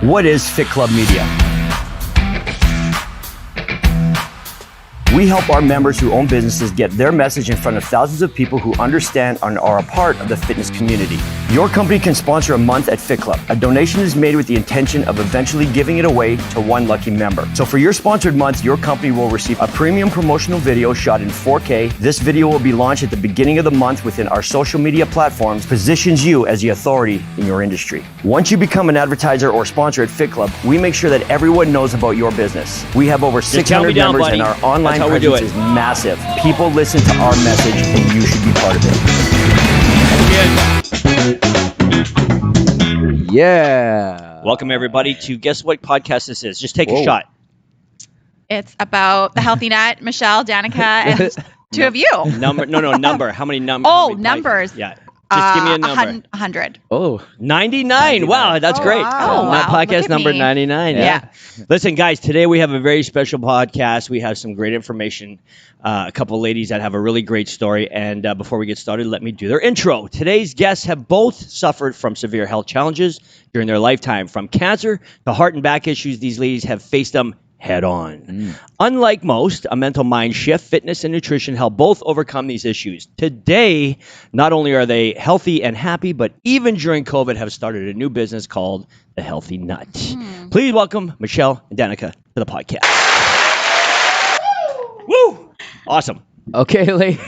What is Fit Club Media? We help our members who own businesses get their message in front of thousands of people who understand and are a part of the fitness community. Your company can sponsor a month at Fit Club. A donation is made with the intention of eventually giving it away to one lucky member. So for your sponsored month, your company will receive a premium promotional video shot in 4K. This video will be launched at the beginning of the month within our social media platforms, positions you as the authority in your industry. Once you become an advertiser or sponsor at Fit Club, we make sure that everyone knows about your business. We have over 600 members and our online presence is massive. People listen to our message and you should be part of it. Yeah. Welcome everybody to guess what podcast this is. Just take a shot. It's about the Healthy Nut, Michelle, Danica, and two of you. Number. How many numbers? Oh, numbers. Yeah. Just give me a number. 100. Oh, 99. Wow, that's great. Wow. Oh, Not wow. podcast Look at number me. 99. Yeah. Listen, guys, today we have a very special podcast. We have some great information. A couple ladies that have a really great story. And before we get started, let me do their intro. Today's guests have both suffered from severe health challenges during their lifetime. From cancer to heart and back issues, these ladies have faced them head on. Unlike most, a mental mind shift, fitness, and nutrition help both overcome these issues. Today, not only are they healthy and happy, but even during COVID have started a new business called The Healthy Nut. Please welcome Michelle and Danica to the podcast. Woo! Awesome. okay, ladies.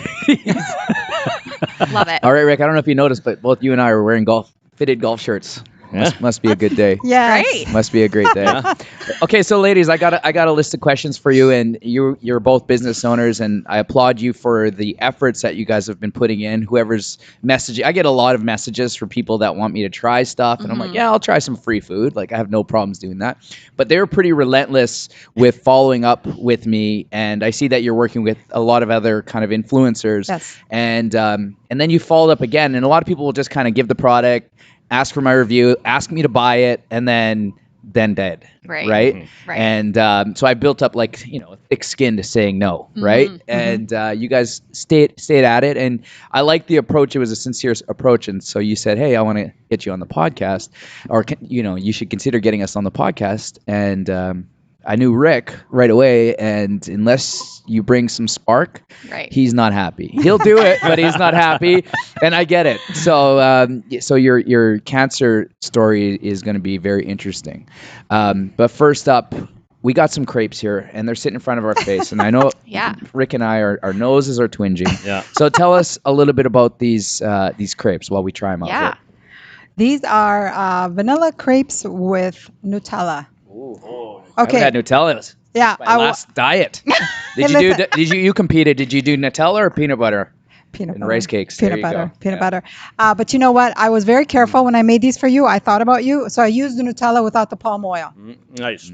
Love it. All right, Rick. I don't know if you noticed, but both you and I are wearing fitted golf shirts. Must be a good day. Yeah. Great. Must be a great day. Okay, so ladies, I got a list of questions for you, and you're both business owners, and I applaud you for the efforts that you guys have been putting in. Whoever's messaging, I get a lot of messages from people that want me to try stuff, and I'm like, yeah, I'll try some free food. Like I have no problems doing that. But they were pretty relentless with following up with me, and I see that you're working with a lot of other kind of influencers. Yes. And then you followed up again, and a lot of people will just kind of give the product, ask for my review, ask me to buy it, and then dead. Right. Right. Mm-hmm. Right. And so I built up a thick skin to saying no. Right. And you guys stayed at it. And I liked the approach. It was a sincere approach. And so you said, hey, I want to get you on the podcast, or, you should consider getting us on the podcast. And I knew Rick right away. And unless you bring some spark, he's not happy. He'll do it, but he's not happy. And I get it. So your cancer story is going to be very interesting. But first up, we got some crepes here, and they're sitting in front of our face. And I know Rick and I, our noses are twinging. Yeah. So tell us a little bit about these crepes while we try them out. Yeah. Here. These are vanilla crepes with Nutella. Ooh. Okay. I haven't had Nutella. Yeah. My last diet. You competed? Did you do Nutella or peanut butter? Peanut and butter. rice cakes. Peanut butter. But you know what? I was very careful when I made these for you. I thought about you. So I used the Nutella without the palm oil. Nice.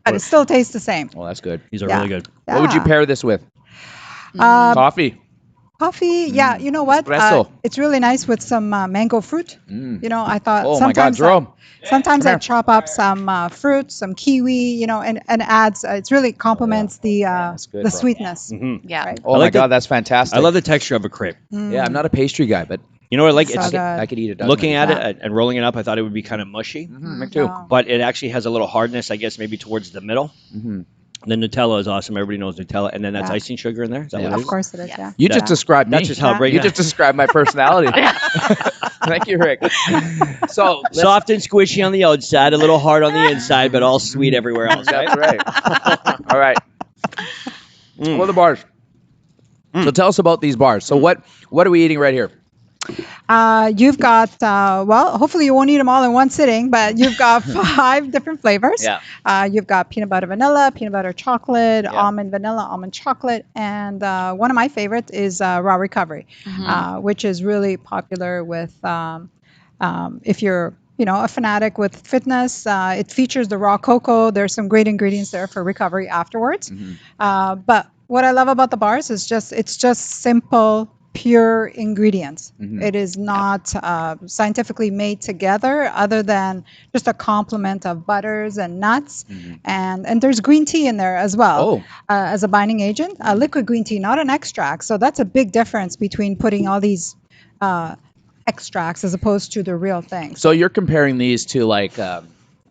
But it still tastes the same. Well, that's good. These are really good. What would you pair this with? Coffee. Coffee. Yeah. You know what? Espresso. It's really nice with some mango fruit. I thought Oh my God, Jerome. Sometimes I chop up some fruit, some kiwi, and adds. It really complements the good, bro. sweetness. Yeah. Right. Oh my God, that's fantastic. I love the texture of a crepe. Yeah, I'm not a pastry guy, but You know what I like? So It's good. I could eat a dozen. looking of at it and rolling it up, I thought it would be kind of mushy. Me too. No. But it actually has a little hardness, I guess, maybe towards the middle. The Nutella is awesome. Everybody knows Nutella. And then that's Yeah. icing sugar in there. Is that Yeah. what it Of is? course it is. Yeah. Yeah. You just described me. That's just how it Yeah. breaks You just described my personality. Thank you, Rick. So Soft and squishy on the outside, a little hard on the inside, but all sweet everywhere else. That's right. All right. What are the bars? So tell us about these bars. So what are we eating right here? You've got, hopefully you won't eat them all in one sitting, but you've got 5 different flavors. Yeah. You've got peanut butter vanilla, peanut butter chocolate, almond vanilla, almond chocolate, and one of my favorites is raw recovery, which is really popular with if you're a fanatic with fitness. It features the raw cocoa. There's some great ingredients there for recovery afterwards. But what I love about the bars is it's just simple, pure ingredients. It is not scientifically made together other than just a complement of butters and nuts. And there's green tea in there as well as a binding agent, liquid green tea, not an extract. So that's a big difference between putting all these extracts as opposed to the real thing. So you're comparing these to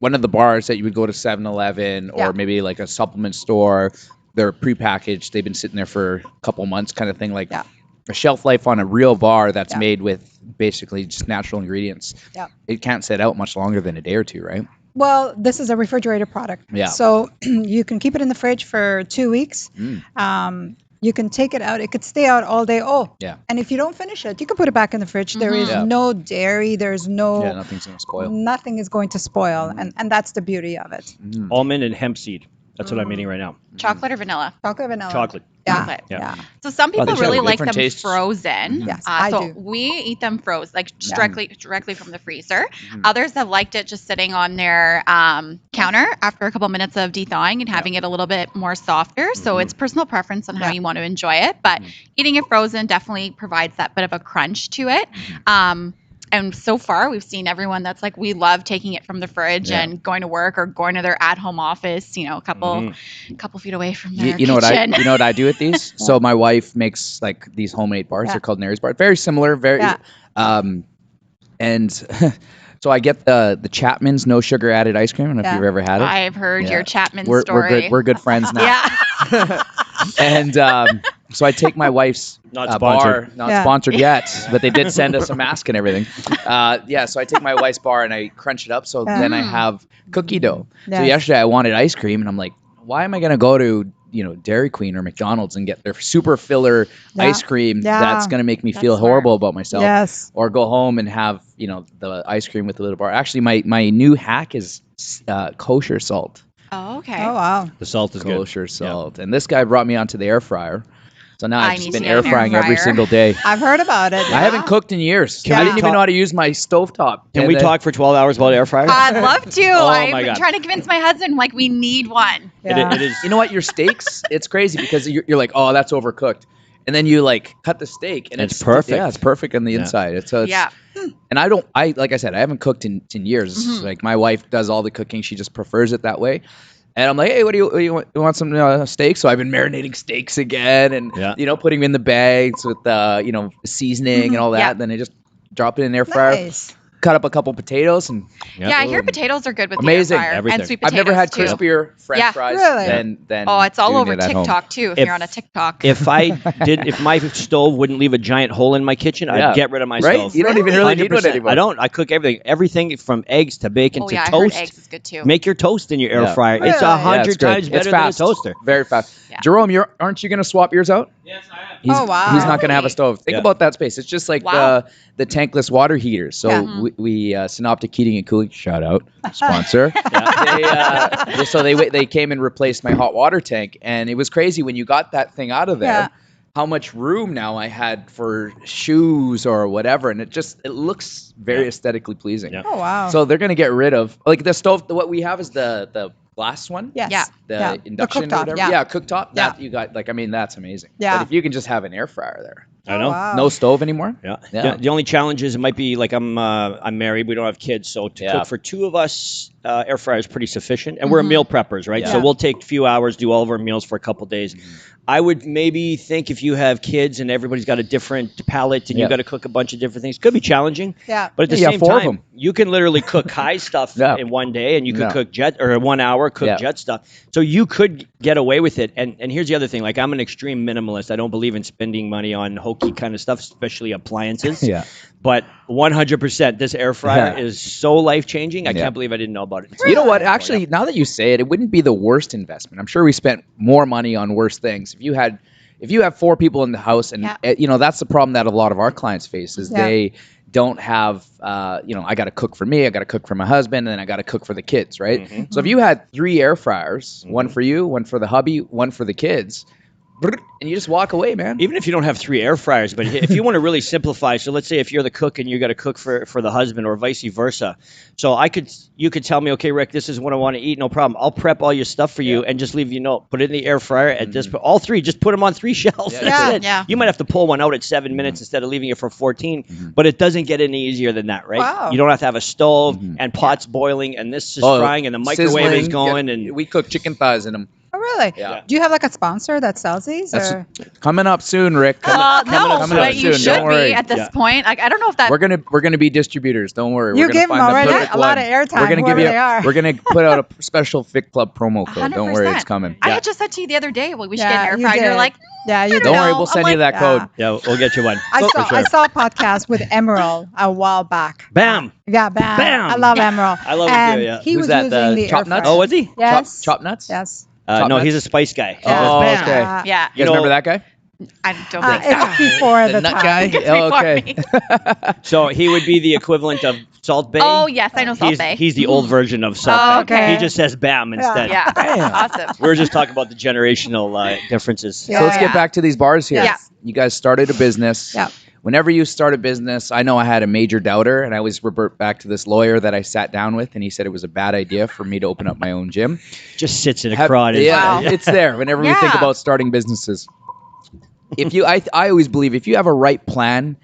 one of the bars that you would go to 7-Eleven or Yeah. maybe like a supplement store. They're prepackaged. They've been sitting there for a couple months, kind of thing. Like Yeah. a shelf life on a real bar that's Yeah. made with basically just natural ingredients. Yeah. It can't sit out much longer than a day or two, right? Well, this is a refrigerated product. Yeah. So you can keep it in the fridge for 2 weeks. You can take it out. It could stay out all day. Oh, Yeah. and if you don't finish it, you can put it back in the fridge. There is Yeah. no dairy. There's no. Yeah, nothing's gonna spoil. Nothing is going to spoil, and that's the beauty of it. Almond and hemp seed. That's what I'm eating right now. Chocolate or vanilla? Chocolate vanilla. Chocolate. Yeah. Chocolate. Yeah. Yeah. So some people they really have like them different tastes. frozen. Yes, I so do. we eat them frozen, like directly from the freezer. Others have liked it just sitting on their counter after a couple minutes of thawing and having it a little bit more softer. So it's personal preference on how you want to enjoy it. But eating it frozen definitely provides that bit of a crunch to it. And so far, we've seen everyone that's like, we love taking it from the fridge and going to work or going to their at-home office, a couple feet away from their You know what kitchen. you know what I do with these? So my wife makes like these homemade bars. Yeah. They're called Nary's bar. Very similar. And so I get the Chapman's no sugar added ice cream. I don't know if you've ever had it. I've heard Yeah. your Chapman We're story. good. We're good friends now. Yeah. And so I take my wife's Not bar, sponsored. not Yeah. sponsored yet, but they did send us a mask and everything. So I take my wife's bar and I crunch it up. So then I have cookie dough. So Yes. yesterday I wanted ice cream and I'm like, why am I going to go to Dairy Queen or McDonald's and get their super filler Yeah. ice cream Yeah. that's going to make me feel smart. horrible about myself? Yes. Or go home and have the ice cream with the little bar. Actually, my new hack is kosher salt. Oh, okay. Oh wow. The salt is good. Kosher salt. And this guy brought me onto the air fryer. So now I I've just need been to get air an air frying every fryer. single day. I've heard about it. I haven't cooked in years. Can I we didn't even talk- know how to use my stovetop. Can And we then- talk for 12 hours about air fryer? I'd love to. my I'm God. trying to convince my husband, like, we need one. Yeah. It is. You know what? Your steaks, it's crazy because you're like, oh, that's overcooked. And then you like cut the steak and It's perfect. Yeah, it's perfect on the inside. It's Yeah. And like I said, I haven't cooked in years. Like my wife does all the cooking. She just prefers it that way. And I'm like, hey, what do you want? You want some steak? So I've been marinating steaks again, and putting them in the bags with seasoning and all that. Yeah. Then I just drop it in the air fryer. Nice. Cut up a couple potatoes and Yeah, I hear potatoes are good with Amazing. the air fryer. Everything. And sweet I've potatoes, never had too. crispier French Yeah. fries Really? than Oh, it's all doing over it at home. TikTok, too, if If- you're on a TikTok. If my stove wouldn't leave a giant hole in my kitchen, Yeah. I'd get rid of my Right? stove. You don't even really need one 100%. anymore. I don't. I cook everything from eggs to bacon Oh, to yeah, I heard toast. eggs is good, too. Make your toast in your air Yeah. fryer. It's Really? 100 it's good. times better It's than a fast. toaster. Very fast. Yeah. Jerome, aren't you going to swap yours out? Yes, I am. He's, Oh, wow. He's not going to have a stove. Think Yeah. about that space. It's just like Wow. the tankless water heaters. So Yeah. we Synoptic Heating and Cooling, shout out, sponsor. They came and replaced my hot water tank, and it was crazy when you got that thing out of there. Yeah. How much room now I had for shoes or whatever, and it looks very aesthetically pleasing. Yeah. Oh wow. So they're gonna get rid of like the stove. What we have is the glass one. yes. Yeah. The Yeah. induction cooktop, or whatever. yeah. Cooktop. Yeah. That you got that's amazing. Yeah. But if you can just have an air fryer there. I know. Oh, wow. No stove anymore? Yeah. Yeah. The only challenge is it might be like I'm married. We don't have kids, so to Yeah. cook for two of us, air fryer is pretty sufficient. And we're meal preppers, right? Yeah. So we'll take a few hours, do all of our meals for a couple days. I would maybe think if you have kids and everybody's got a different palate and Yeah. you got to cook a bunch of different things, could be challenging. Yeah. But at the Yeah, same four of time, them. you can literally cook high stuff Yeah. in one day, and you could Yeah. cook jet or 1 hour cook Yeah. jet stuff. So you could get away with it. And here's the other thing: like I'm an extreme minimalist. I don't believe in spending money on hokey kind of stuff, especially appliances. Yeah. But 100%, this air fryer Yeah. is so life changing. I Yeah. can't believe I didn't know about it. You know what? Actually, now that you say it, it wouldn't be the worst investment. I'm sure we spent more money on worse things. If you have 4 people in the house, and that's the problem that a lot of our clients face is Yeah. they don't have, I got to cook for me, I got to cook for my husband, and then I got to cook for the kids, right? So if you had 3 air fryers, one for you, one for the hubby, one for the kids, and you just walk away, man. Even if you don't have 3 air fryers, but if you want to really simplify, so let's say if you're the cook and you got to cook for the husband or vice versa. So you could tell me, okay, Rick, this is what I want to eat. No problem. I'll prep all your stuff for you and just leave you a note. Put it in the air fryer at this. All 3, just put them on 3 shelves. That's Yeah. it. Yeah. You might have to pull one out at 7 minutes instead of leaving it for 14, but it doesn't get any easier than that, right? Wow. You don't have to have a stove and pots boiling and this is frying and the microwave is Sizzling. going and we cook chicken thighs in them. Oh really? Really? Yeah. Do you have like a sponsor that sells these? That's Or? coming up soon, Rick. No, coming up but you soon. should Don't worry. be at this Yeah. point. Like, I don't know if that. We're gonna be distributors. Don't worry. You We're gonna gave them find the already perfect a lot of one. airtime, We're gonna give whoever you. they are. We're gonna put out a special Fit Club promo code. 100%. Don't worry, it's coming. I Yeah. had just said to you the other day, well, we should Yeah, get an air you fryer. And you're did. like, Yeah, you I did. Don't know. worry, we'll I'm send like, you that yeah. code. Yeah, we'll get you one. I saw a podcast with Emerald a while back. Bam. Yeah, Bam. Bam. I love Emerald. I love him and too, yeah. He Who's was that, using the the Chop air Nuts? fryer. Oh, was he? Yes. Chop nuts? Yes. Chop No, nuts? he's a spice guy. He Oh, goes, bam. okay. Yeah. You guys know- remember that guy? I don't think so. It's before the nut time. guy? It's Oh, before okay. me. So he would be the equivalent of Salt Bay. Oh, yes, I know Salt Bay. He's the old version of Salt Oh, Bay. okay. He just says bam instead. Yeah. Bam. Awesome. We were just talking about the generational differences. Yeah. So let's get back to these bars here. Yes. You guys started a business. Yeah. Whenever you start a business, I know I had a major doubter, and I always revert back to this lawyer that I sat down with, and he said it was a bad idea for me to open up my own gym. Just sits in a crowd. Yeah, Wow. it's there whenever we think Yeah. about starting businesses. If you, I always believe if you have a right plan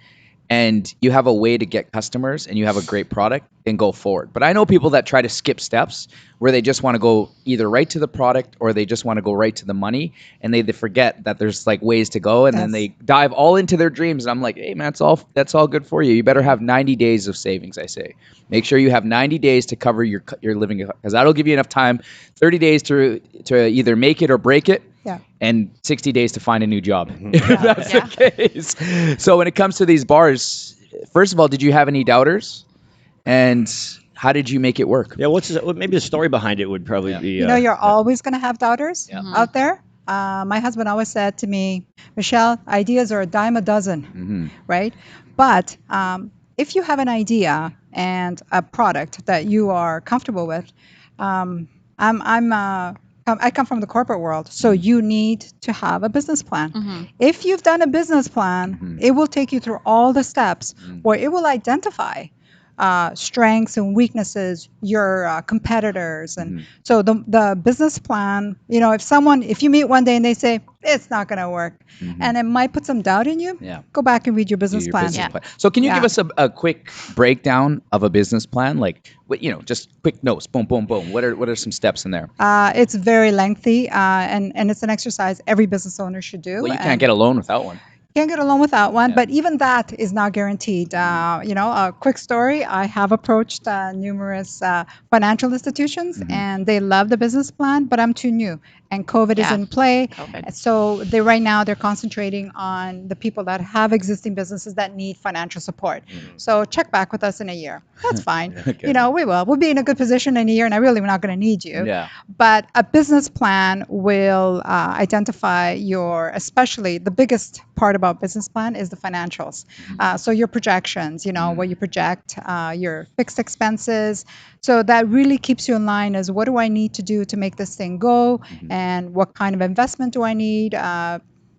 and you have a way to get customers and you have a great product, then go forward. But I know people that try to skip steps where they just want to go either right to the product or they just want to go right to the money, and they forget that there's like ways to go, and then Yes. they dive all into their dreams. And I'm like, hey man, that's all good for you. You better have 90 days of savings. I say, make sure you have 90 days to cover your living, because that'll give you enough time. 30 days to either make it or break it. Yeah. And 60 days to find a new job. Mm-hmm. If that's Yeah. the case. So when it comes to these bars, first of all, did you have any doubters? And how did you make it work? Yeah, maybe the story behind it would probably be. You know, you're always going to have doubters Yeah. out there. My husband always said to me, Michelle, ideas are a dime a dozen, Mhm. right? But if you have an idea and a product that you are comfortable with, I come from the corporate world, so you need to have a business plan. If you've done a business plan, it will take you through all the steps where it will identify strengths and weaknesses, your competitors, and so the business plan. You know, if you meet one day and they say it's not going to work, and it might put some doubt in you, Yeah. go back and read your business Your plan. business plan. So can you give Yeah. us a quick breakdown of a business plan? Like, just quick notes, boom, boom, boom. What are some steps in there? It's very lengthy, and it's an exercise every business owner should do. Well, you can't and- get a loan without one. Can't get a loan without one, Yeah. but even that is not guaranteed. A quick story, I have approached numerous financial institutions and they love the business plan, but I'm too new and COVID is Yeah. in play. COVID. So they're concentrating on the people that have existing businesses that need financial support. So check back with us in a year. That's fine. Okay. You know, we will. We'll be in a good position in a year and I really am not going to need you. Yeah. But a business plan will identify especially the biggest part about business plan is the financials. So your projections, what you project, your fixed expenses. So that really keeps you in line as what do I need to do to make this thing go, and what kind of investment do I need?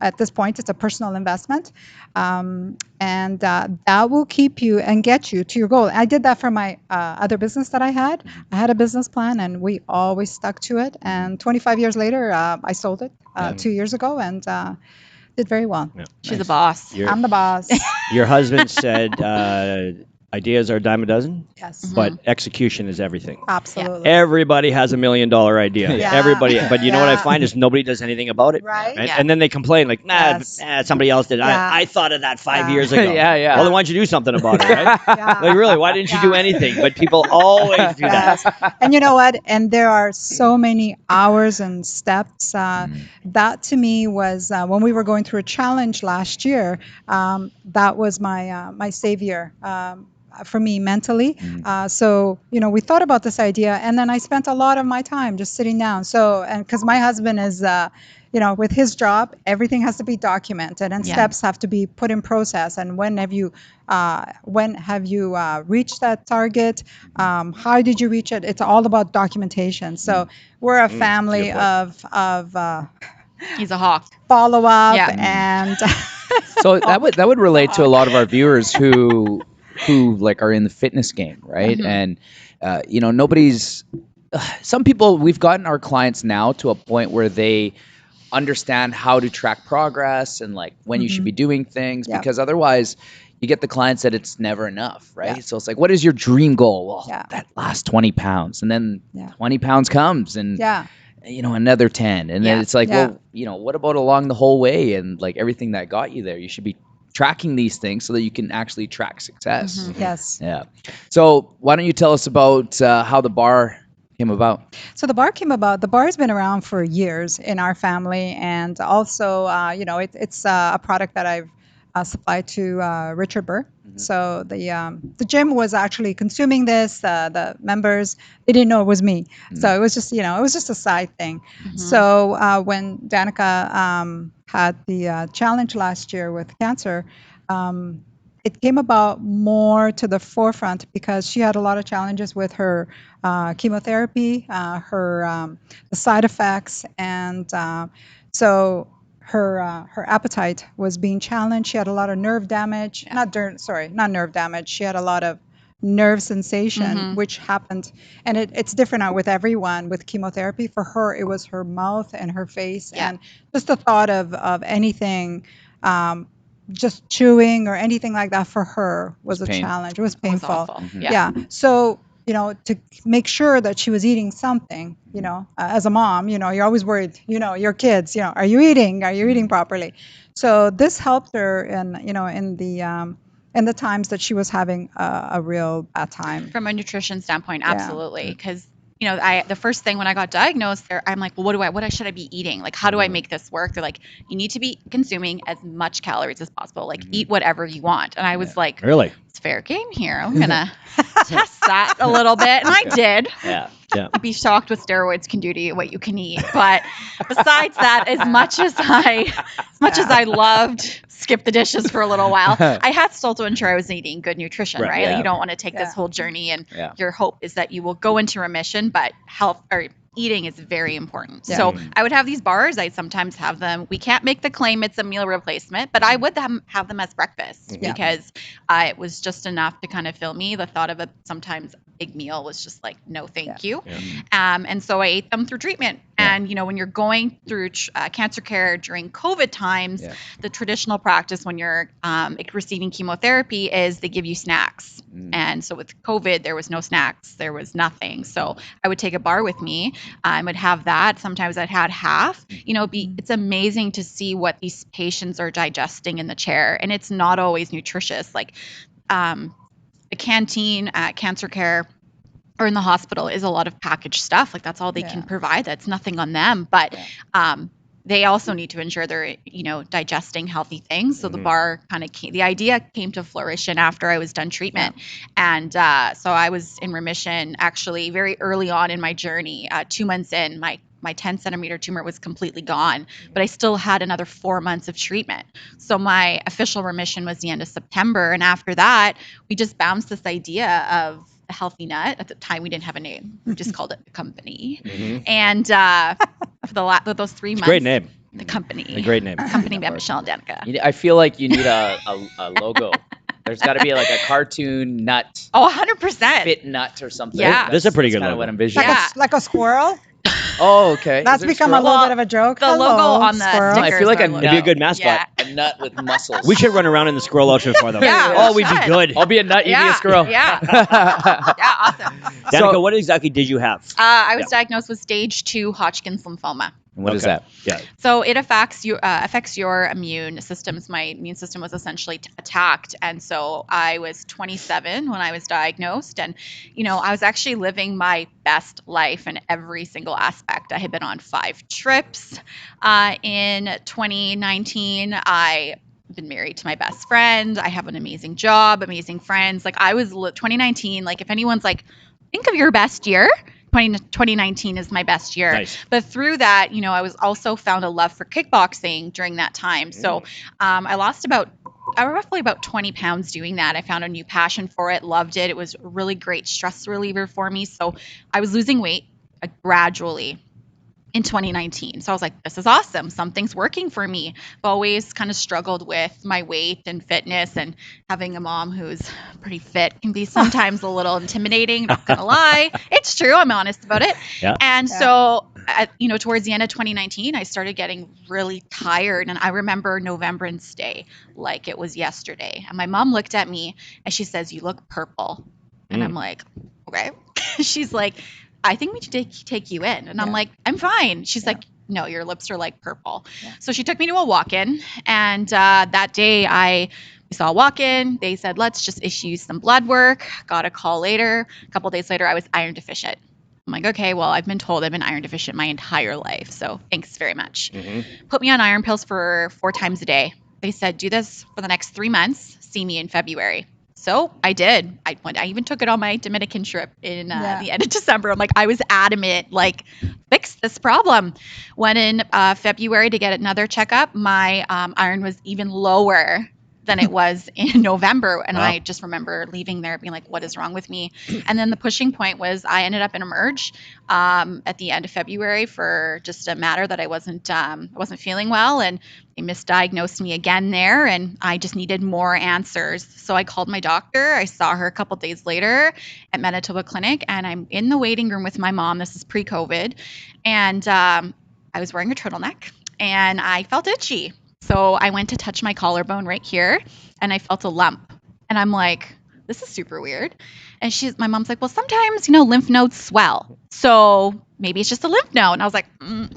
At this point, it's a personal investment, and that will keep you and get you to your goal. I did that for my other business that I had. I had a business plan, and we always stuck to it. And 25 years later, I sold it 2 years ago, and did very well. She's a boss. I'm the boss. Your husband said ideas are a dime a dozen, Yes, but execution is everything. absolutely. Everybody has $1 million idea. Yeah. Everybody, but you know what I Yeah. find is nobody does anything about it. Right. And, Yeah. and then they complain like, Yes. somebody else did. Yeah. I thought of that 5 Yeah. years ago. Yeah, yeah. Well, then why don't you do something about it, right? Yeah. Like, really, why didn't you do Yeah. anything? But people always do that. Yes. And you know what? And there are so many hours and steps. That to me was when we were going through a challenge last year. That was my savior. For me mentally. So, we thought about this idea and then I spent a lot of my time just sitting down. So, and because my husband is, with his job, everything has to be documented and Yeah. steps have to be put in process. And when have you reached that target? How did you reach it? It's all about documentation. So we're a family good point. of He's a hawk. follow up Yeah. and So that would relate to a lot of our viewers who like are in the fitness game, right? And nobody's. Some people, we've gotten our clients now to a point where they understand how to track progress and like when you should be doing things, Yeah. because otherwise you get the clients that it's never enough, right? Yeah. So it's like, what is your dream goal? Well, Yeah. that last 20 pounds, and then Yeah. 20 pounds comes, and yeah. another 10. And then Yeah. it's like, Yeah. well, what about along the whole way and like everything that got you there? You should be tracking these things so that you can actually track success. Yes. Yeah. So why don't you tell us about how the bar came about? So the bar came about. The bar has been around for years in our family, and also, it's a product that I've supplied to Richard Burr. So the gym was actually consuming this. The members, they didn't know it was me. So it was just it was just a side thing. So when Danica had the challenge last year with cancer. It came about more to the forefront because she had a lot of challenges with her chemotherapy, the side effects, and her appetite was being challenged. She had a lot of nerve damage. Not nerve damage. She had a lot of nerve sensation, which happened, and it's different now with everyone with chemotherapy. For her, it was her mouth and her face, and just the thought of anything. Just chewing or anything like that for her was a challenge. It was painful. awful. Yeah. So, to make sure that she was eating something, as a mom, you're always worried, your kids, are you eating? Are you eating properly? So this helped her in the times that she was having a real bad time. From a nutrition standpoint, absolutely. Because the first thing when I got diagnosed, I'm like, well, what should I be eating? Like, how do I make this work? They're like, you need to be consuming as much calories as possible. Like, eat whatever you want. And I was like, Really? it's fair game here. I'm gonna test that a little bit, and I did. Yeah. I'd be shocked what steroids can do to you, what you can eat. But besides that, as much as I loved skip the dishes for a little while, I had still to ensure I was eating good nutrition, right? Yeah. Like, you don't want to take this whole journey, and your hope is that you will go into remission, but health or eating is very important. Yeah. So I would have these bars. I sometimes have them. We can't make the claim it's a meal replacement, but I would have them as breakfast because it was just enough to kind of fill me. The thought of a sometimes big meal was just like, no, thank you. And so I ate them through treatment. And, when you're going through cancer care during COVID times, the traditional practice when you're receiving chemotherapy is they give you snacks. And so with COVID, there was no snacks. There was nothing. So I would take a bar with me. I would have that. Sometimes I'd had half. It's amazing to see what these patients are digesting in the chair. And it's not always nutritious. Like the canteen at cancer care or in the hospital is a lot of packaged stuff. Like that's all they can provide. That's nothing on them. But they also need to ensure they're, digesting healthy things. So the bar the idea came to fruition after I was done treatment. And so I was in remission actually very early on in my journey. 2 months in, my 10 centimeter tumor was completely gone, but I still had another 4 months of treatment. So my official remission was the end of September. And after that, we just bounced this idea of a healthy nut. At the time, we didn't have a name. We just called it the company. And for those 3 months. Great name. The company. A great name. Company by Michelle and Danica. I feel like you need a logo. There's got to be like a cartoon nut, Oh, 100%. fit nut or something. Yeah. This is a pretty good Kind of logo. what I'm envisioning. Yeah. Like a squirrel. Oh, okay. That's Is there become a squirrel? little bit of a joke. The Hello, logo on the squirrel. stickers I feel like are a It'd be a good mascot. Yeah. A nut with muscles. We should run around in the squirrel outfit for them. Yeah, Oh, we we'd be should. good. I'll be a nut. You be a squirrel. Yeah. Yeah, awesome. Danica, what exactly did you have? I was diagnosed with stage 2 Hodgkin's lymphoma. What is that? Yeah. So it affects your immune systems. My immune system was essentially attacked, and so I was 27 when I was diagnosed, and I was actually living my best life in every single aspect. I had been on 5 trips. In 2019, I've been married to my best friend. I have an amazing job, amazing friends. Like 2019. Like if anyone's like, think of your best year. 2019 is my best year. Nice. But through that, I was also found a love for kickboxing during that time. So I lost roughly about 20 pounds doing that. I found a new passion for it, loved it. It was a really great stress reliever for me. So I was losing weight gradually in 2019. So I was like, this is awesome. Something's working for me. I've always kind of struggled with my weight and fitness, and having a mom who's pretty fit can be sometimes a little intimidating, not gonna lie. It's true. I'm honest about it. Yeah. And so, towards the end of 2019, I started getting really tired. And I remember Novembrance Day like it was yesterday. And my mom looked at me and she says, "You look purple." And I'm like, okay. She's like, I think we should take you in. And I'm like, I'm fine. She's like, no, your lips are like purple. Yeah. So she took me to a walk-in, and that day we saw a walk-in. They said, let's just issue some blood work. Got a call later. A couple days later, I was iron deficient. I'm like, okay, well, I've been told I've been iron deficient my entire life. So thanks very much. Put me on iron pills for 4 times a day. They said, do this for the next 3 months. See me in February. So I did. I even took it on my Dominican trip in the end of December. I'm like, I was adamant, like, fix this problem. Went in February to get another checkup. My iron was even lower than it was in November. And I just remember leaving there being like, what is wrong with me? And then the pushing point was I ended up in Emerge at the end of February for just a matter that I wasn't feeling well. And they misdiagnosed me again there, and I just needed more answers. So I called my doctor. I saw her a couple days later at Manitoba Clinic, and I'm in the waiting room with my mom. This is pre-COVID. And I was wearing a turtleneck, and I felt itchy. So I went to touch my collarbone right here, and I felt a lump. And I'm like, this is super weird. And my mom's like, well, sometimes, lymph nodes swell. So maybe it's just a lymph node. And I was like,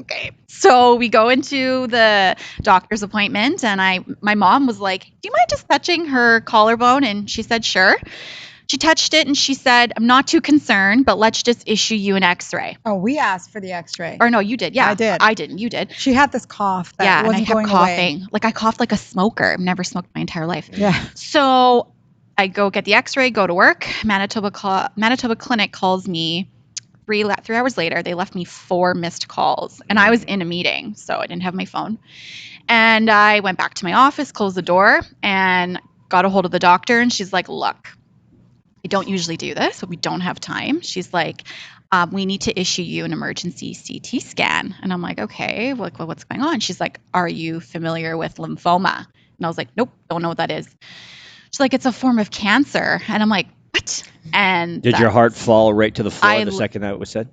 okay. So we go into the doctor's appointment, and my mom was like, do you mind just touching her collarbone? And she said, sure. She touched it and she said, I'm not too concerned, but let's just issue you an x-ray. Oh, we asked for the x-ray. Or no, you did. Yeah. I did. I didn't. You did. She had this cough that wasn't going away. And I kept coughing. Like, I coughed like a smoker. I've never smoked my entire life. Yeah. So I go get the x-ray, go to work. Manitoba Clinic calls me 3 hours later. They left me 4 missed calls, and I was in a meeting, so I didn't have my phone. And I went back to my office, closed the door, and got a hold of the doctor, and she's like, look, I don't usually do this, but we don't have time. She's like, we need to issue you an emergency CT scan. And I'm like, okay, well, what's going on? She's like, are you familiar with lymphoma? And I was like, nope, don't know what that is. She's like, it's a form of cancer. And I'm like, what? And did your heart fall right to the floor the second that was said?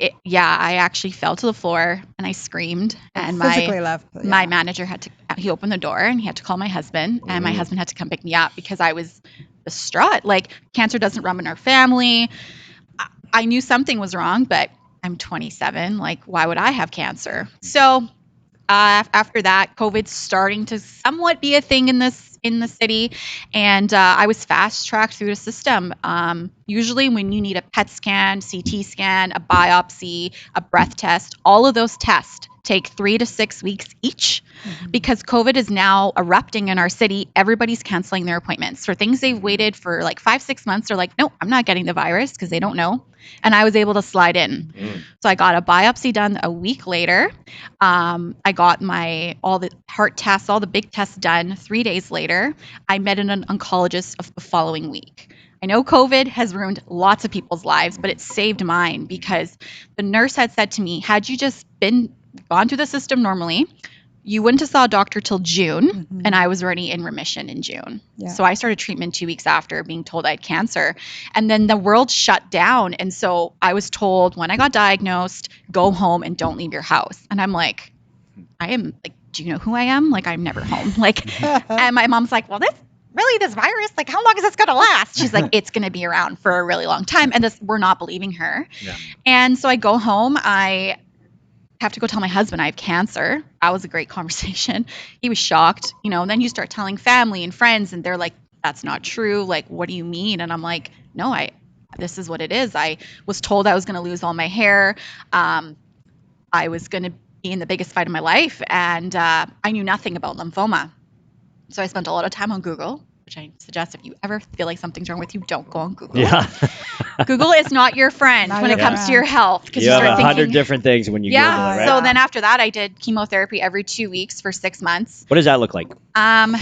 I actually fell to the floor and I screamed. And my manager he opened the door and he had to call my husband. And my husband had to come pick me up because I was distraught. Like, cancer doesn't run in our family. I knew something was wrong, but I'm 27. Like, why would I have cancer? So after that, COVID's starting to somewhat be a thing in the city, and I was fast tracked through the system. Usually when you need a PET scan, CT scan, a biopsy, a breath test, all of those tests take 3 to 6 weeks each. Because COVID is now erupting in our city. Everybody's canceling their appointments for things they've waited for like 5-6 months. They're like, no, I'm not getting the virus because they don't know. And I was able to slide in. So I got a biopsy done a week later. I got all the heart tests, all the big tests done 3 days later. I met an oncologist the following week. I know COVID has ruined lots of people's lives, but it saved mine because the nurse had said to me, had you just gone through the system normally, you wouldn't have saw a doctor till June, and I was already in remission in June. Yeah. So I started treatment 2 weeks after being told I had cancer, and then the world shut down. And so I was told when I got diagnosed, go home and don't leave your house. And I'm like, do you know who I am? Like, I'm never home. Like, and my mom's like, well, this virus, like, how long is this going to last? She's like, it's going to be around for a really long time. And we're not believing her. Yeah. And so I go home, I have to go tell my husband I have cancer. That was a great conversation. He was shocked, and then you start telling family and friends and they're like, that's not true. Like, what do you mean? And I'm like, no, this is what it is. I was told I was going to lose all my hair. I was going to be in the biggest fight of my life. And I knew nothing about lymphoma. So I spent a lot of time on Google, which I suggest if you ever feel like something's wrong with you, don't go on Google. Yeah. Google is not your friend when it comes to your health. You have 100 different things when you Google it, right? So then after that, I did chemotherapy every 2 weeks for 6 months. What does that look like?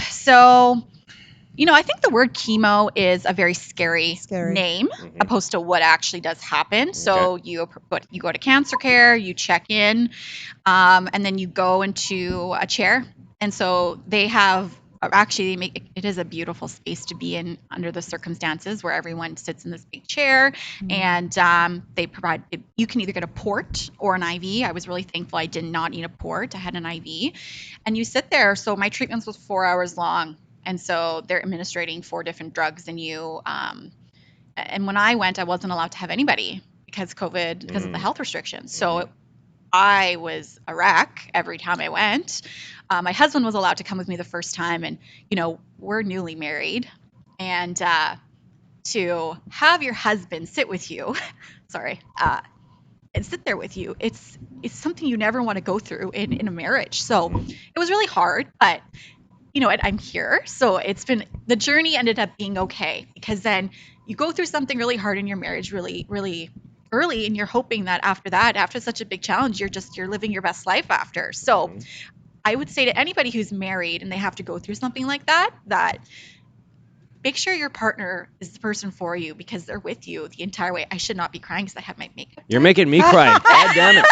So, I think the word chemo is a very scary name opposed to what actually does happen. Okay. So you go to cancer care, you check in, and then you go into a chair. And so they have it is a beautiful space to be in under the circumstances where everyone sits in this big chair, and they provide, you can either get a port or an IV. I was really thankful I did not need a port. I had an IV, and you sit there. So my treatments was 4 hours long, and so they're administrating 4 different drugs in you. And when I went, I wasn't allowed to have anybody because COVID, because of the health restrictions. So I was a wreck every time I went. My husband was allowed to come with me the first time, and we're newly married, and to have your husband sit with you, sorry, and sit there with you, it's something you never want to go through in a marriage. So it was really hard, but you know what, I'm here. So the journey ended up being okay, because then you go through something really hard in your marriage really, really early, and you're hoping that after such a big challenge, you're living your best life after. So I would say to anybody who's married and they have to go through something like that make sure your partner is the person for you, because they're with you the entire way. I should not be crying because I have my makeup. You're making me cry. God damn it.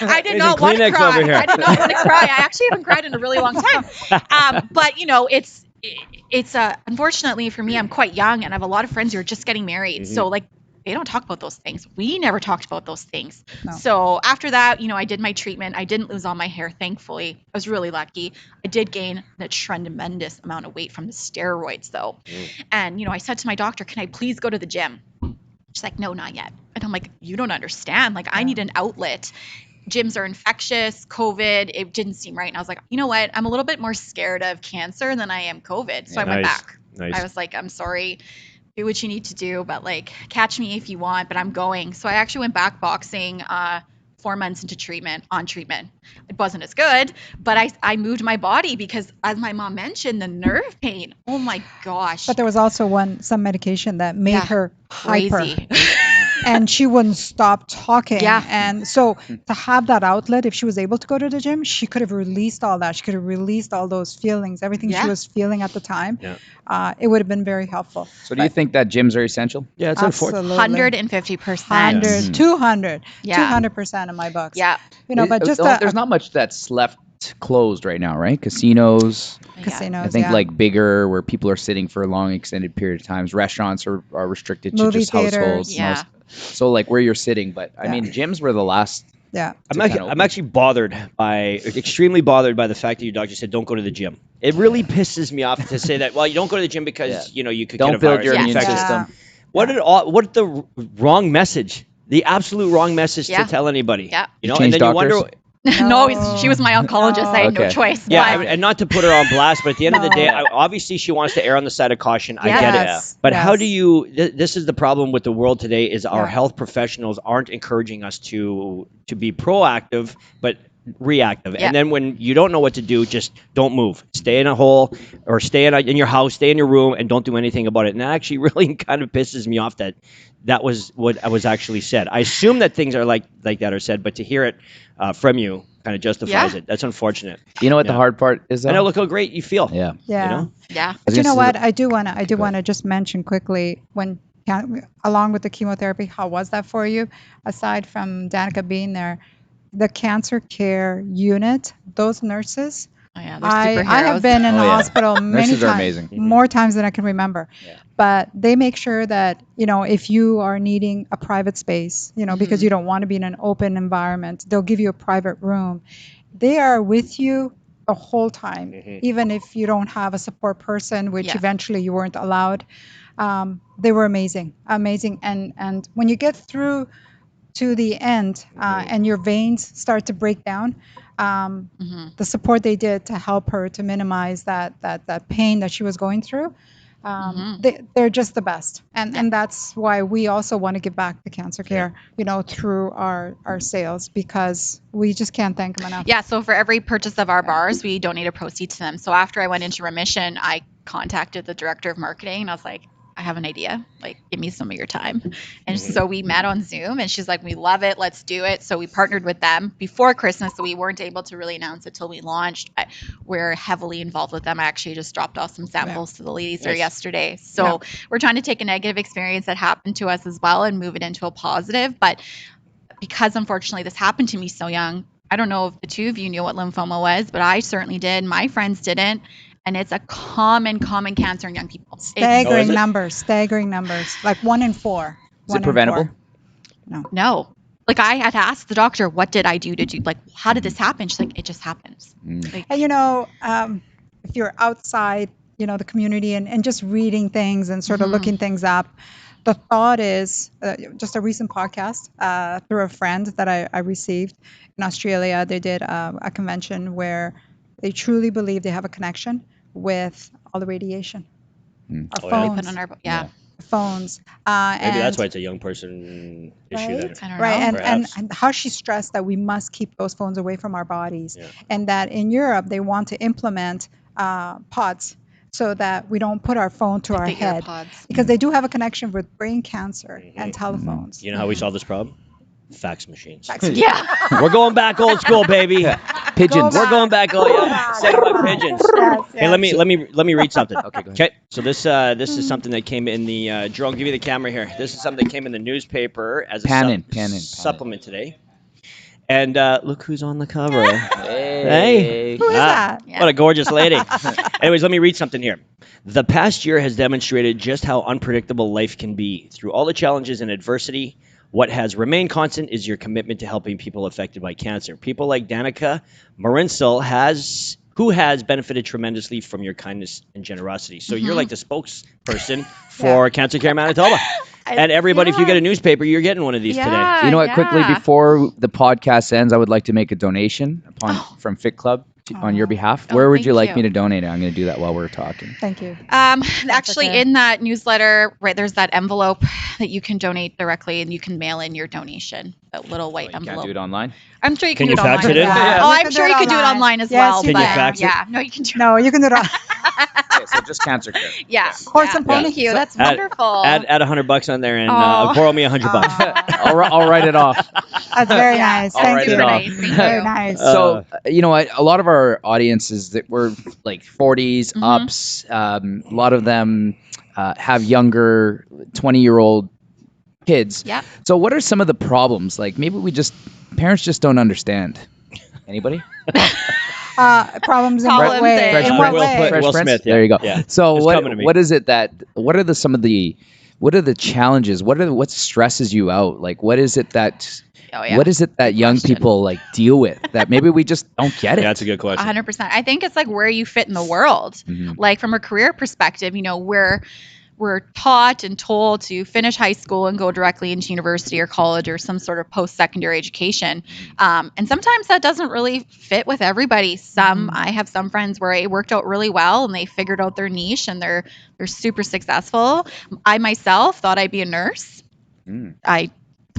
I did There's not some want to Kleenex cry. over here. I did not want to cry. I actually haven't cried in a really long time. But it's unfortunately for me, I'm quite young, and I have a lot of friends who are just getting married. So like, they don't talk about those things. We never talked about those things. No. So after that, I did my treatment. I didn't lose all my hair, thankfully. I was really lucky. I did gain a tremendous amount of weight from the steroids, though. And, I said to my doctor, can I please go to the gym? She's like, no, not yet. And I'm like, you don't understand. Like, I need an outlet. Gyms are infectious, COVID, it didn't seem right. And I was like, you know what? I'm a little bit more scared of cancer than I am COVID. So I went back. Nice. I was like, I'm sorry. Do what you need to do, but like, catch me if you want, but I'm going. So I actually went back boxing 4 months into treatment. It wasn't as good, but I moved my body because, as my mom mentioned, the nerve pain. Oh my gosh. But there was also some medication that made her hyper. Crazy. And she wouldn't stop talking. Yeah. And so to have that outlet, if she was able to go to the gym, she could have released all that. She could have released all those feelings, everything she was feeling at the time. Yeah. It would have been very helpful. So do you think that gyms are essential? Yeah, it's unfortunate. 150%. 100, 200, Yeah. 200% in my books. Yeah. But just there's not much that's left closed right now, right? Casinos. casinos. I think like bigger, where people are sitting for a long extended period of times. Restaurants are restricted to Movie just theaters. households. Yeah. So like where you're sitting, but I mean, gyms were the last. Yeah. I'm actually extremely bothered by the fact that your doctor said don't go to the gym. It really pisses me off to say that. Well, you don't go to the gym because you could don't get a build virus. your immune infection. system. What the wrong message? The absolute wrong message to tell anybody. Yeah. And change then doctors? you wonder. No, she was my oncologist. I had no Okay. choice. Yeah, but- and not to put her on blast, but at the end of the day, obviously she wants to err on the side of caution. I get it. Yes. But how Yes. do you? This is the problem with the world today: is our health professionals aren't encouraging us to be proactive, but reactive. Yeah. And then when you don't know what to do, just don't move. Stay in a hole, or stay in your house, stay in your room, and don't do anything about it. And that actually really kind of pisses me off that was what I was actually said. I assume that things are like that are said, but to hear it from you kind of justifies it. That's unfortunate. You know what the hard part is, though? I know. Look how great you feel. Yeah. Yeah. You know? Yeah. But you know what? I do want to just mention quickly, along with the chemotherapy, how was that for you? Aside from Danica being there, the cancer care unit, those nurses, Oh, yeah, they're I have superheroes. been in the hospital many Nurses are times, amazing. more times than I can remember. Yeah. But they make sure that, if you are needing a private space, because you don't want to be in an open environment, they'll give you a private room. They are with you the whole time, even if you don't have a support person, which eventually you weren't allowed. They were amazing. And when you get through to the end and your veins start to break down, the support they did to help her to minimize that pain that she was going through, they're just the best. And that's why we also want to give back to cancer care, through our sales, because we just can't thank them enough. Yeah, so for every purchase of our bars, we donate a proceed to them. So after I went into remission, I contacted the director of marketing and I was like, I have an idea. Like, give me some of your time. And so we met on Zoom and she's like, we love it. Let's do it. So we partnered with them before Christmas. So we weren't able to really announce it till we launched. But we're heavily involved with them. I actually just dropped off some samples to the ladies there yesterday. So we're trying to take a negative experience that happened to us as well and move it into a positive. But because unfortunately this happened to me so young, I don't know if the two of you knew what lymphoma was, but I certainly did. My friends didn't. And it's a common cancer in young people. Staggering numbers, like 1 in 4. Is it preventable? No. Like, I had to ask the doctor, what did I do like, how did this happen? She's like, it just happens. Like, and if you're outside, the community and just reading things and sort of looking things up, the thought is just a recent podcast through a friend that I received in Australia. They did a convention where they truly believe they have a connection with all the radiation. Our Oh, yeah? We phones, put on our yeah. phones. Maybe that's and why it's a young person issue. Right, Then. I don't right, know. Perhaps. and how she stressed that we must keep those phones away from our bodies, Yeah. and that in Europe they want to implement pods so that we don't put our phone to Like our the head, earpods. because they do have a connection with brain cancer and telephones. You know how we solve this problem? Fax machines. Yeah. We're going back old school, baby. Pigeons. We're going back. Oh yeah, back, send go my back. pigeons. Yes, Hey, let yes. me read something. Okay, go ahead. Okay, so this is something that came in the Drew. I'll give you the camera here. This is something that came in the newspaper as a Pan supplement today. And look who's on the cover. Hey. Who is that? Yeah. What a gorgeous lady. Anyways, let me read something here. The past year has demonstrated just how unpredictable life can be. Through all the challenges and adversity, what has remained constant is your commitment to helping people affected by cancer. People like Danica Marinsel who has benefited tremendously from your kindness and generosity. So you're like the spokesperson for Cancer Care Manitoba. And everybody, if you get a newspaper, you're getting one of these today. You know what? Quickly, before the podcast ends, I would like to make a donation from Fit Club on your behalf. Oh, Where would thank you like you. me to donate it? I'm going to do that while we're talking. Thank you. Actually, okay. in that newsletter, right, there's that envelope that you can donate directly, and you can mail in your donation. That little white You can't envelope. do it online? I'm sure you Can can do you it fax online. it in? Yeah. Oh, You I'm can sure do you it could do it online. online as Yes, well. you Can you but, fax it? Yeah, no, you can do it. No, you can do it. Okay, so just Cancer Care. Yeah. Horse and pony. Thank you. That's Add- wonderful. Add $100 on there and Oh. borrow me $100. I'll write it off. That's very Yeah. nice. I'll Thank write you. it off. Nice. Thank Very you. nice. So, you know what? A lot of our audiences that were like 40s, ups, a lot of them have younger 20-year-old kids. Yep. So, what are some of the problems? Like, maybe parents just don't understand. Anybody? Problems in what Problems way? in- In what Will way? Put- Fresh Will Prince? Smith, yeah. There you go. Yeah. So, It's coming to me. what is it what are what are the challenges? What stresses you out? Like, what is it that Oh, yeah. what is it that young question. people like deal with that maybe we just don't get it? Yeah, that's a good question. 100%. I think it's like where you fit in the world. Mhm. Like from a career perspective, we're taught and told to finish high school and go directly into university or college or some sort of post-secondary education. And sometimes that doesn't really fit with everybody. I have some friends where it worked out really well and they figured out their niche and they're super successful. I myself thought I'd be a nurse. I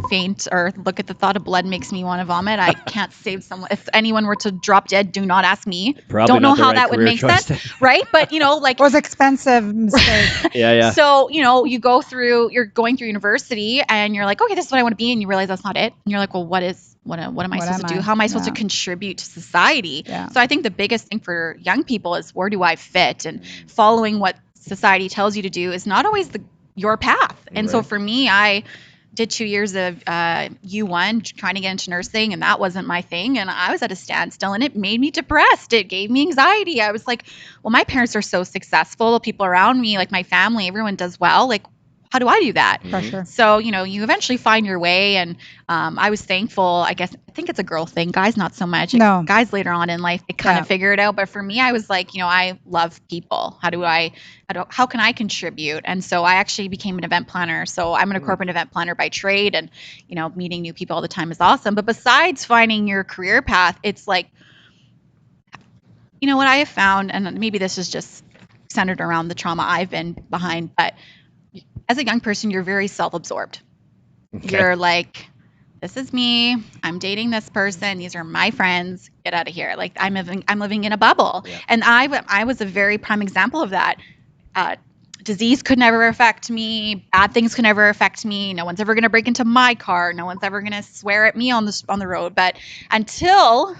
faint or look at the thought of blood makes me want to vomit. I can't save someone. If anyone were to drop dead, do not ask me. Probably Don't know not the how right that would career make choice sense, right? But like It was expensive mistake. Yeah. so, you're going through university and you're like, okay, this is what I want to be. And you realize that's not it. And you're like, well, what am I What supposed am to do? I? How am I supposed to Yeah. contribute to society? Yeah. So I think the biggest thing for young people is where do I fit? And following what society tells you to do is not always your path. And so for me, I did 2 years of U1 trying to get into nursing, and that wasn't my thing. And I was at a standstill, and it made me depressed. It gave me anxiety. I was like, well, my parents are so successful. People around me, like my family, everyone does well. Like, how do I do that? Pressure. So, you eventually find your way. And I was thankful. I think it's a girl thing. Guys, not so much. No. Guys later on in life, they kind Yeah. of figure it out. But for me, I was like, I love people. How can I contribute? And so I actually became an event planner. So I'm a corporate event planner by trade. And, meeting new people all the time is awesome. But besides finding your career path, it's like, what I have found, and maybe this is just centered around the trauma I've been behind, but as a young person, you're very self-absorbed. Okay. You're like, this is me. I'm dating this person. These are my friends. Get out of here. Like I'm living in a bubble. Yeah. And I was a very prime example of that. Disease could never affect me. Bad things could never affect me. No one's ever going to break into my car. No one's ever going to swear at me on the road. But until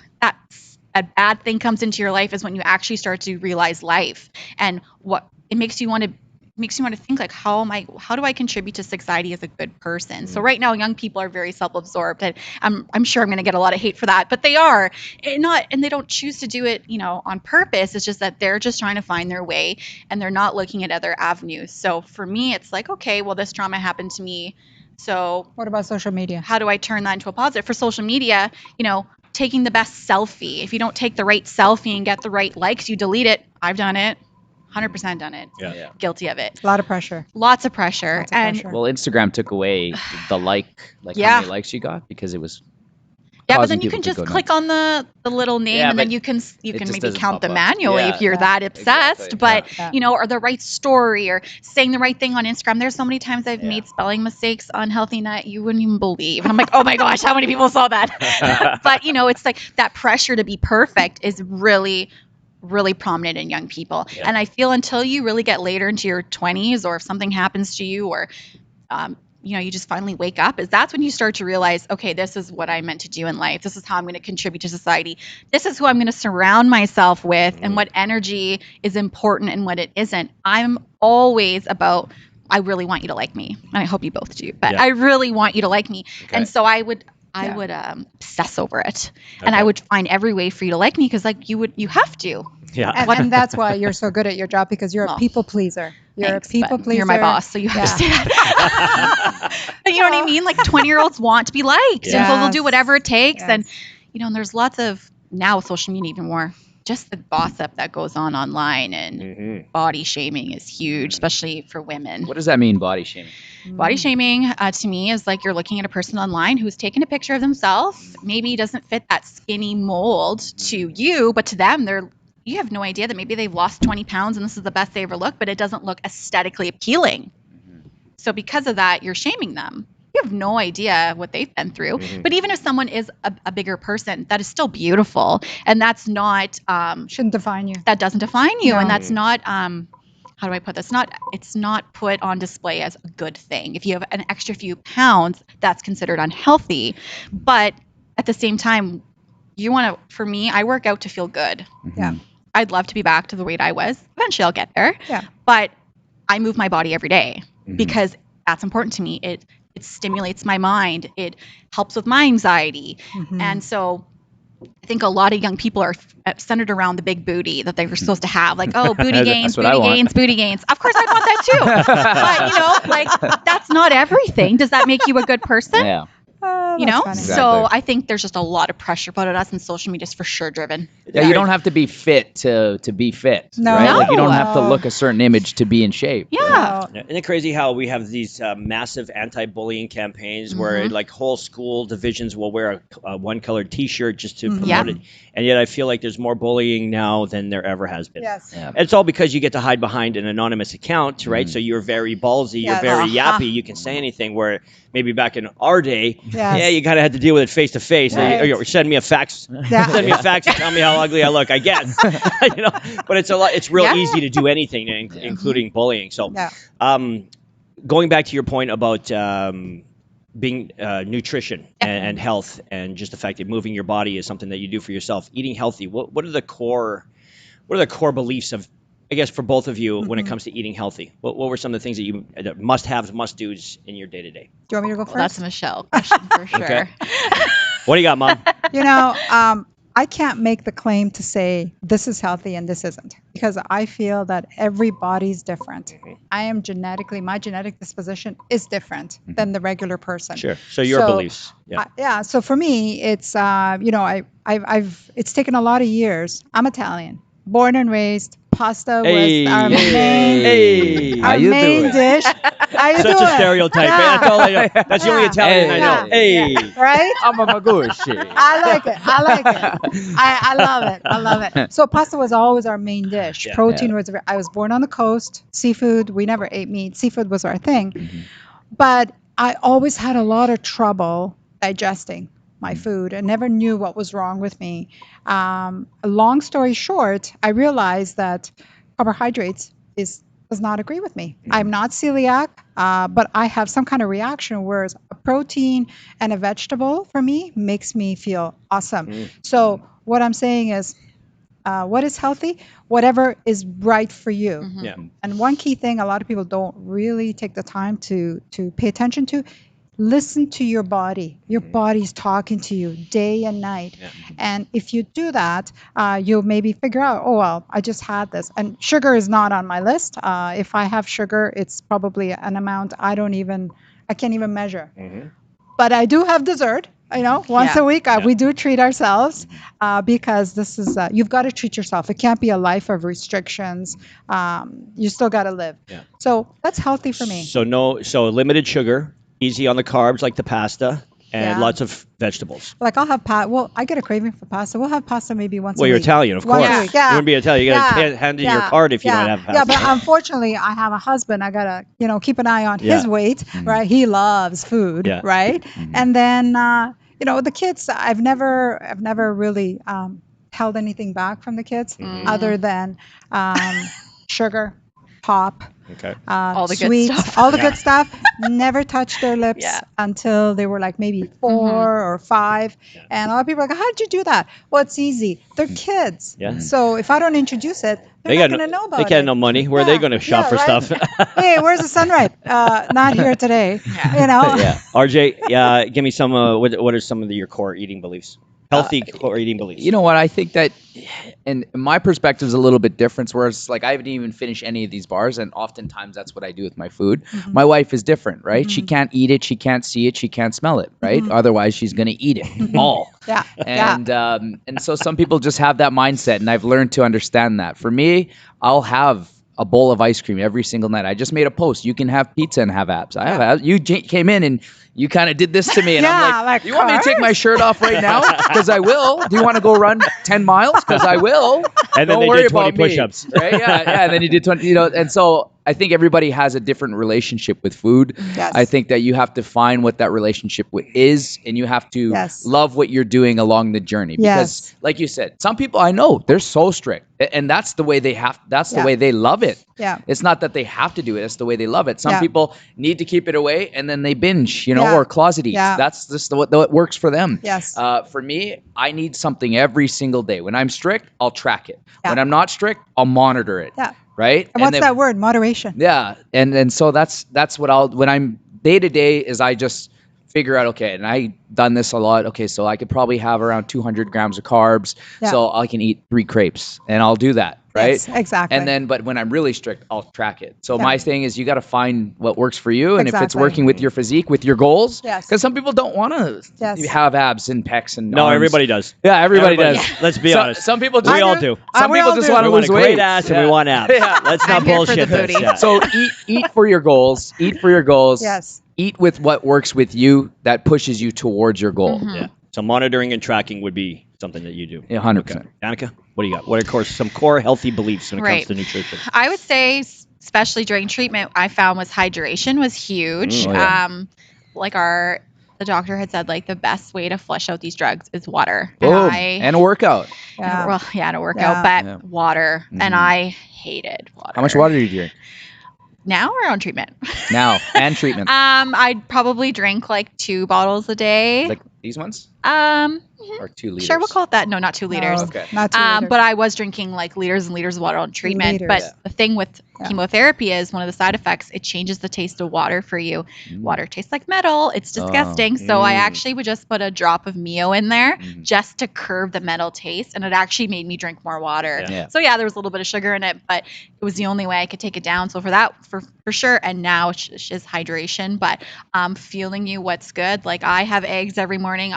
a bad thing comes into your life is when you actually start to realize life and what it makes you want to think like, how do I contribute to society as a good person? So right now, young people are very self-absorbed, and I'm sure I'm going to get a lot of hate for that, but they are and they don't choose to do it, on purpose. It's just that they're just trying to find their way, and they're not looking at other avenues. So for me, it's like, okay, well, this trauma happened to me. So What about social media? how do I turn that into a positive? For social media, taking the best selfie. If you don't take the right selfie and get the right likes, you delete it. I've done it. 100% done it. Yeah. Guilty of it. A lot of pressure. Lots of pressure. Lots of And pressure. Well, Instagram took away the how Yeah. many likes you got because it was. yeah, but causing then you people can to just go click nuts. on the little name, Yeah, and then but you can it just maybe doesn't count pop them up. manually Yeah. if you're Yeah. that obsessed. Exactly. But Yeah. or the right story or saying the right thing on Instagram. There's so many times I've Yeah. made spelling mistakes on Healthy Nut you wouldn't even believe, and I'm like, oh my gosh, how many people saw that? But it's like that pressure to be perfect is really prominent in young people. Yeah. And I feel until you really get later into your 20s, or if something happens to you, or you just finally wake up, that's when you start to realize, okay, this is what I'm meant to do in life. This is how I'm going to contribute to society. This is who I'm going to surround myself with, and what energy is important and what it isn't. I'm always about, I really want you to like me. And I hope you both do, but Yeah. I really want you to like me. Okay. And so I would obsess over it. And I Okay. would find every way for you to like me, because you have to. Yeah. And that's why you're so good at your job, because you're Well, a people pleaser. You're Thanks, a people but pleaser. You're my boss, so you have to Yeah. say that. But you know what I mean? Like 20-year-olds want to be liked, and so they'll do Yes. whatever it takes. Yes. And and there's lots of, now with social media even more, just the gossip that goes on online, and Mhm. body shaming is huge, especially for women. What does that mean, body shaming? Body shaming to me is like you're looking at a person online who's taken a picture of themselves, maybe doesn't fit that skinny mold to you, but to them, you have no idea that maybe they've lost 20 pounds and this is the best they ever look, but it doesn't look aesthetically appealing. So because of that, you're shaming them. You have no idea what they've been through. But even if someone is a bigger person, that is still beautiful. And that's not, Shouldn't define you. that doesn't define you. No. And that's not, how do I put this? It's not put on display as a good thing. If you have an extra few pounds, that's considered unhealthy. But at the same time, for me, I work out to feel good. Yeah. I'd love to be back to the weight I was. Eventually I'll get there. Yeah. But I move my body every day because that's important to me. It stimulates my mind. It helps with my anxiety. And so I think a lot of young people are centered around the big booty that they were supposed to have. Like, oh, booty gains, what I booty want. gains, booty gains. Of course I want that too. But, that's not everything. Does that make you a good person? Yeah. That's funny. So Exactly. I think there's just a lot of pressure put at us, and social media is for sure driven. Yeah, you don't have to be fit to be fit. No. Right? Like you don't have to No. look a certain image to be in shape. Yeah. Isn't it crazy how we have these massive anti-bullying campaigns where like whole school divisions will wear a one-colored T-shirt just to promote Yeah. it, and yet I feel like there's more bullying now than there ever has been. Yes. Yeah. And it's all because you get to hide behind an anonymous account, right? So you're very ballsy, Yes. you're very Uh-huh. yappy, you can say anything. Where maybe back in our day, Yes. yeah, you kind of had to deal with it face to face. Right. Or send me a fax. Yeah. Send me a fax and tell me how ugly I look, I guess. But it's it's real Yeah. easy to do anything, including bullying. So, Yeah. going back to your point about being nutrition and health, and just the fact that moving your body is something that you do for yourself, eating healthy. What are the core beliefs of, I guess, for both of you when it comes to eating healthy? What were some of the things that you must-haves, must-dos in your day-to-day? Do you want me to go Well, that's first? a Michelle question for sure. Okay. What do you got, Mom? I can't make the claim to say this is healthy and this isn't, because I feel that every body's different. My genetic disposition is different than the regular person. Sure. So your beliefs. Yeah. So for me, it's it's taken a lot of years. I'm Italian, born and raised. Pasta was our main, How our you main doing? dish. How you Such doing? a stereotype. Yeah. That's all I know. That's the only Yeah. Italian I know. Yeah. Hey. Right? I'm a magushi. I like it. I love it. So pasta was always our main dish. Yeah. Protein was. I was born on the coast. Seafood. We never ate meat. Seafood was our thing. But I always had a lot of trouble digesting my food. I never knew what was wrong with me. A long story short, I realized that carbohydrates does not agree with me. I'm not celiac, but I have some kind of reaction, whereas a protein and a vegetable for me makes me feel awesome. So what I'm saying is, what is healthy? Whatever is right for you. Yeah. And one key thing a lot of people don't really take the time to pay attention to: listen to your body. Your body's talking to you day and night. Yeah. And if you do that, you'll maybe figure out, oh, well, I just had this. And sugar is not on my list. If I have sugar, it's probably an amount I can't even measure. But I do have dessert. once Yeah. a week. We do treat ourselves because this is you've got to treat yourself. It can't be a life of restrictions. You still got to live. Yeah. So that's healthy for me. So limited sugar, easy on the carbs like the pasta, and Yeah. lots of vegetables. Like I'll have I get a craving for pasta. We'll have pasta maybe once Well, a you're week. Italian, of Once course. a week. Yeah. You wouldn't be Italian. You got to hand in your card if you don't have pasta. Yeah, but unfortunately, I have a husband. I gotta, keep an eye on his weight, right? He loves food, Yeah. right? And then, the kids. I've never really held anything back from the kids, other than sugar, pop. Okay. All the good Sweets, stuff. all the good stuff. Never touched their lips Yeah. until they were like maybe 4 or 5. And a lot of people are like, how did you do that? Well, it's easy. They're kids. Yeah. So if I don't introduce it, they're not going to know about They it. can't know money. Where are they going to shop for right? stuff? Hey, where's the sunrise? Not here today. Yeah. RJ, give me some. What are some of your core eating beliefs? Healthy core eating beliefs. You know what? I think that, and my perspective is a little bit different. Whereas, like, I haven't even finished any of these bars, and oftentimes that's what I do with my food. My wife is different, right? She can't eat it, she can't see it, she can't smell it, right? Otherwise, she's gonna eat it all. Yeah. And so some people just have that mindset, and I've learned to understand that. For me, I'll have a bowl of ice cream every single night. I just made a post. You can have pizza and have abs. I have abs. You came in and you kind of did this to me, and I'm like, you want me to take my shirt off right now? Because I will. Do you want to go run 10 miles? Because I will. And then Don't they worry did 20 about me, push-ups. right? Yeah. And then you did 20. And so I think everybody has a different relationship with food. Yes. I think that you have to find what that relationship is, and you have to love what you're doing along the journey. Because, like you said, some people I know, they're so strict, and that's the way they have. That's the way they love it. Yeah. It's not that they have to do it. It's the way they love it. Some people need to keep it away, and then they binge, or closet eat. Yeah. That's just what works for them. Yes. For me, I need something every single day. When I'm strict, I'll track it. Yeah. When I'm not strict, I'll monitor it. Yeah. Right. And what's that word? Moderation. Yeah. And so that's what when I'm day to day is I just figure out, okay, and I done this a lot. Okay, so I could probably have around 200 grams of carbs. Yeah. So I can eat 3 crepes, and I'll do that. Right. Yes, exactly. And then, but when I'm really strict, I'll track it. So my thing is, you got to find what works for you, and if it's Exactly. working with your physique, with your goals, Yes. because some people don't want to have abs and pecs and No, arms. everybody does. Yeah, everybody does. Let's be honest. Some people just We all do. Some We people all just do. want We to want lose a weight. great ass and we want abs. Let's not I'm here for bullshit the this. booty. Yeah. So eat for your goals. Eat for your goals. Yes. Eat with what works with you that pushes you towards your goal. Yeah. So monitoring and tracking would be something that you do. Yeah, 100%. Danica, what do you got? What are some core healthy beliefs when it comes Right. to nutrition? I would say, especially during treatment, I found hydration was huge. Oh, yeah. The doctor had said, like, the best way to flush out these drugs is water. Boom. And a workout. Yeah. And a workout, but Yeah. water. And I hated water. How much water do you drink Now or on treatment? now and treatment? I'd probably drink like 2 bottles a day. Like these ones Mhm. or 2 liters? Sure, we'll call it that. No, not 2 liters. No, Okay. Not 2 liters. But I was drinking like liters and liters of water on treatment. Liters. But Yeah. the thing with chemotherapy is one of the side effects, it changes the taste of water for you. Water tastes like metal. It's disgusting. So I actually would just put a drop of Mio in there just to curb the metal taste. And it actually made me drink more water. Yeah. So yeah, there was a little bit of sugar in it, but it was the only way I could take it down. So for sure. And now it's just hydration, but feeling you what's good. Like I have eggs every morning.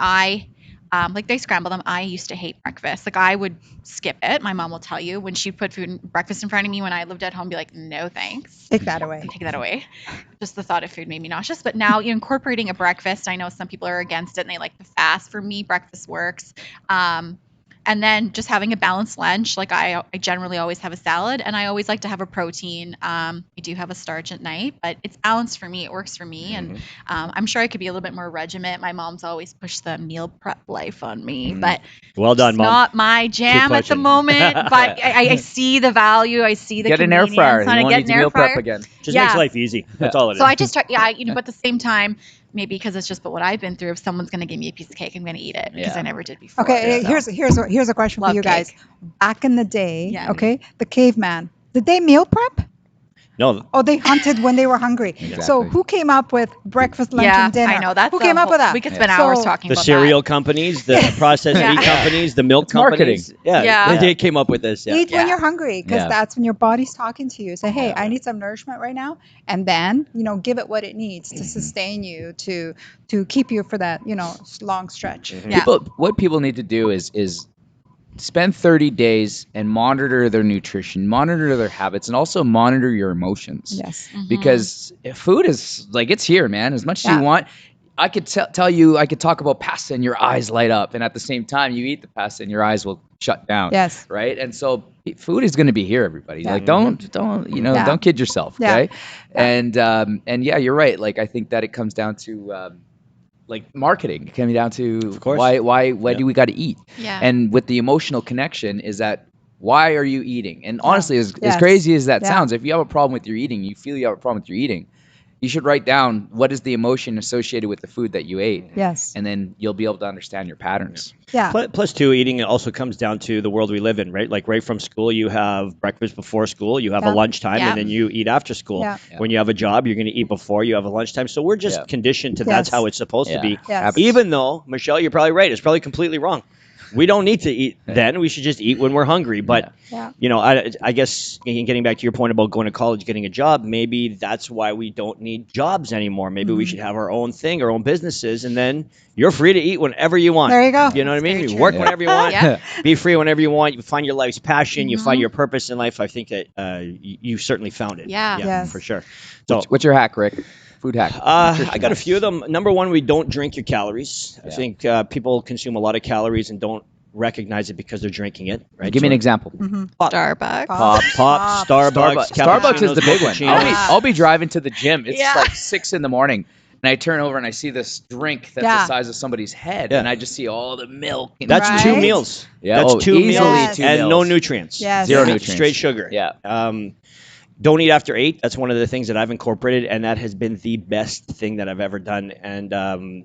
Like they scramble them. I used to hate breakfast. Like I would skip it. My mom will tell you when she put breakfast in front of me when I lived at home, be like, no thanks. Take that away. Take that away. Just the thought of food made me nauseous. But now incorporating a breakfast, I know some people are against it and they like to fast. For me, breakfast works. And then just having a balanced lunch. Like I generally always have a salad, and I always like to have a protein. I do have a starch at night, but it's balanced for me. It works for me, and I'm sure I could be a little bit more regiment. My mom's always pushed the meal prep life on me, but Well done, it's Mom. not my jam at the pushing. moment. But I see the value. I see the Get an air fryer. convenience on You it. won't Get need an to air meal prep fryer. again. Just makes life easy. That's all it is. So I just try, but at the same time, maybe because it's just what I've been through. If someone's going to give me a piece of cake, I'm going to eat it because I never did before. Okay, so. here's a question Love for you guys. cake. Back in the day, Yeah. okay, the caveman, did they meal prep? No. Oh, they hunted when they were hungry. So Exactly. who came up with breakfast, lunch, Yeah, and dinner? I know. That's who came up with that? We could spend hours talking The about cereal that. companies, the processed Yeah. meat companies, the milk It's marketing. companies. Yeah, Yeah. they came up with this. Yeah. Eat when Yeah. you're hungry, because Yeah. that's when your body's talking to you. Say, hey, Yeah. I need some nourishment right now, and then give it what it needs to sustain you, to keep you for that long stretch. Yeah. What people need to do is spend 30 days and monitor their nutrition, monitor their habits, and also monitor your emotions. Yes. Because food is like, it's here, man. As much as Yeah. you want. I could tell you, I could talk about pasta and your eyes light up, and at the same time you eat the pasta and your eyes will shut down. Yes. Right. And so food is going to be here, everybody. Yeah. Like don't Yeah. don't kid yourself. Yeah. Okay. Yeah. And yeah, you're right. Like I think that it comes down to like marketing, coming down to Of course. why do we got to eat? Yeah. And with the emotional connection is that, why are you eating? And honestly, as Yes. crazy as that Yeah. sounds, if you have a problem with your eating, you feel you have a problem with your eating, you should write down what is the emotion associated with the food that you ate. Yes. And then you'll be able to understand your patterns. Yeah. Plus, too, eating it also comes down to the world we live in, right? Like right from school, you have breakfast before school, you have a Yeah. lunchtime, Yeah. and then you eat after school. Yeah. When you have a job, you're going to eat before you have a lunchtime. So we're just Yeah. conditioned to that's Yes. how it's supposed to be. Yes. Even though, Michelle, you're probably right. It's probably completely wrong. We don't need to eat then. We should just eat when we're hungry. But, Yeah. I guess getting back to your point about going to college, getting a job, maybe that's why we don't need jobs anymore. Maybe we should have our own thing, our own businesses, and then you're free to eat whenever you want. There you go. You know what I mean? Very You true. work Yeah. whenever you want. Yeah. Be free whenever you want. You find your life's passion. You find your purpose in life. I think that you certainly found it. Yeah. Yes. For sure. So What's your hack, Rick? Food hack. I got a few of them. Number one, we don't drink your calories. I Yeah. think people consume a lot of calories and don't recognize it because they're drinking it. Right? Give me an So example. Starbucks. Pop, Starbucks. Starbucks is the big one. cappuccinos. I'll be driving to the gym. It's Yeah. like 6 a.m. and I turn over and I see this drink that's Yeah. the size of somebody's head, Yeah. and I just see all the milk. And That's Right? 2 meals. Yeah. That's Oh, 2 easily meals 2 and no meals. nutrients. Yes. Zero Yeah. nutrients. Straight sugar. Yeah. Don't eat after 8. That's one of the things that I've incorporated, and that has been the best thing that I've ever done. And and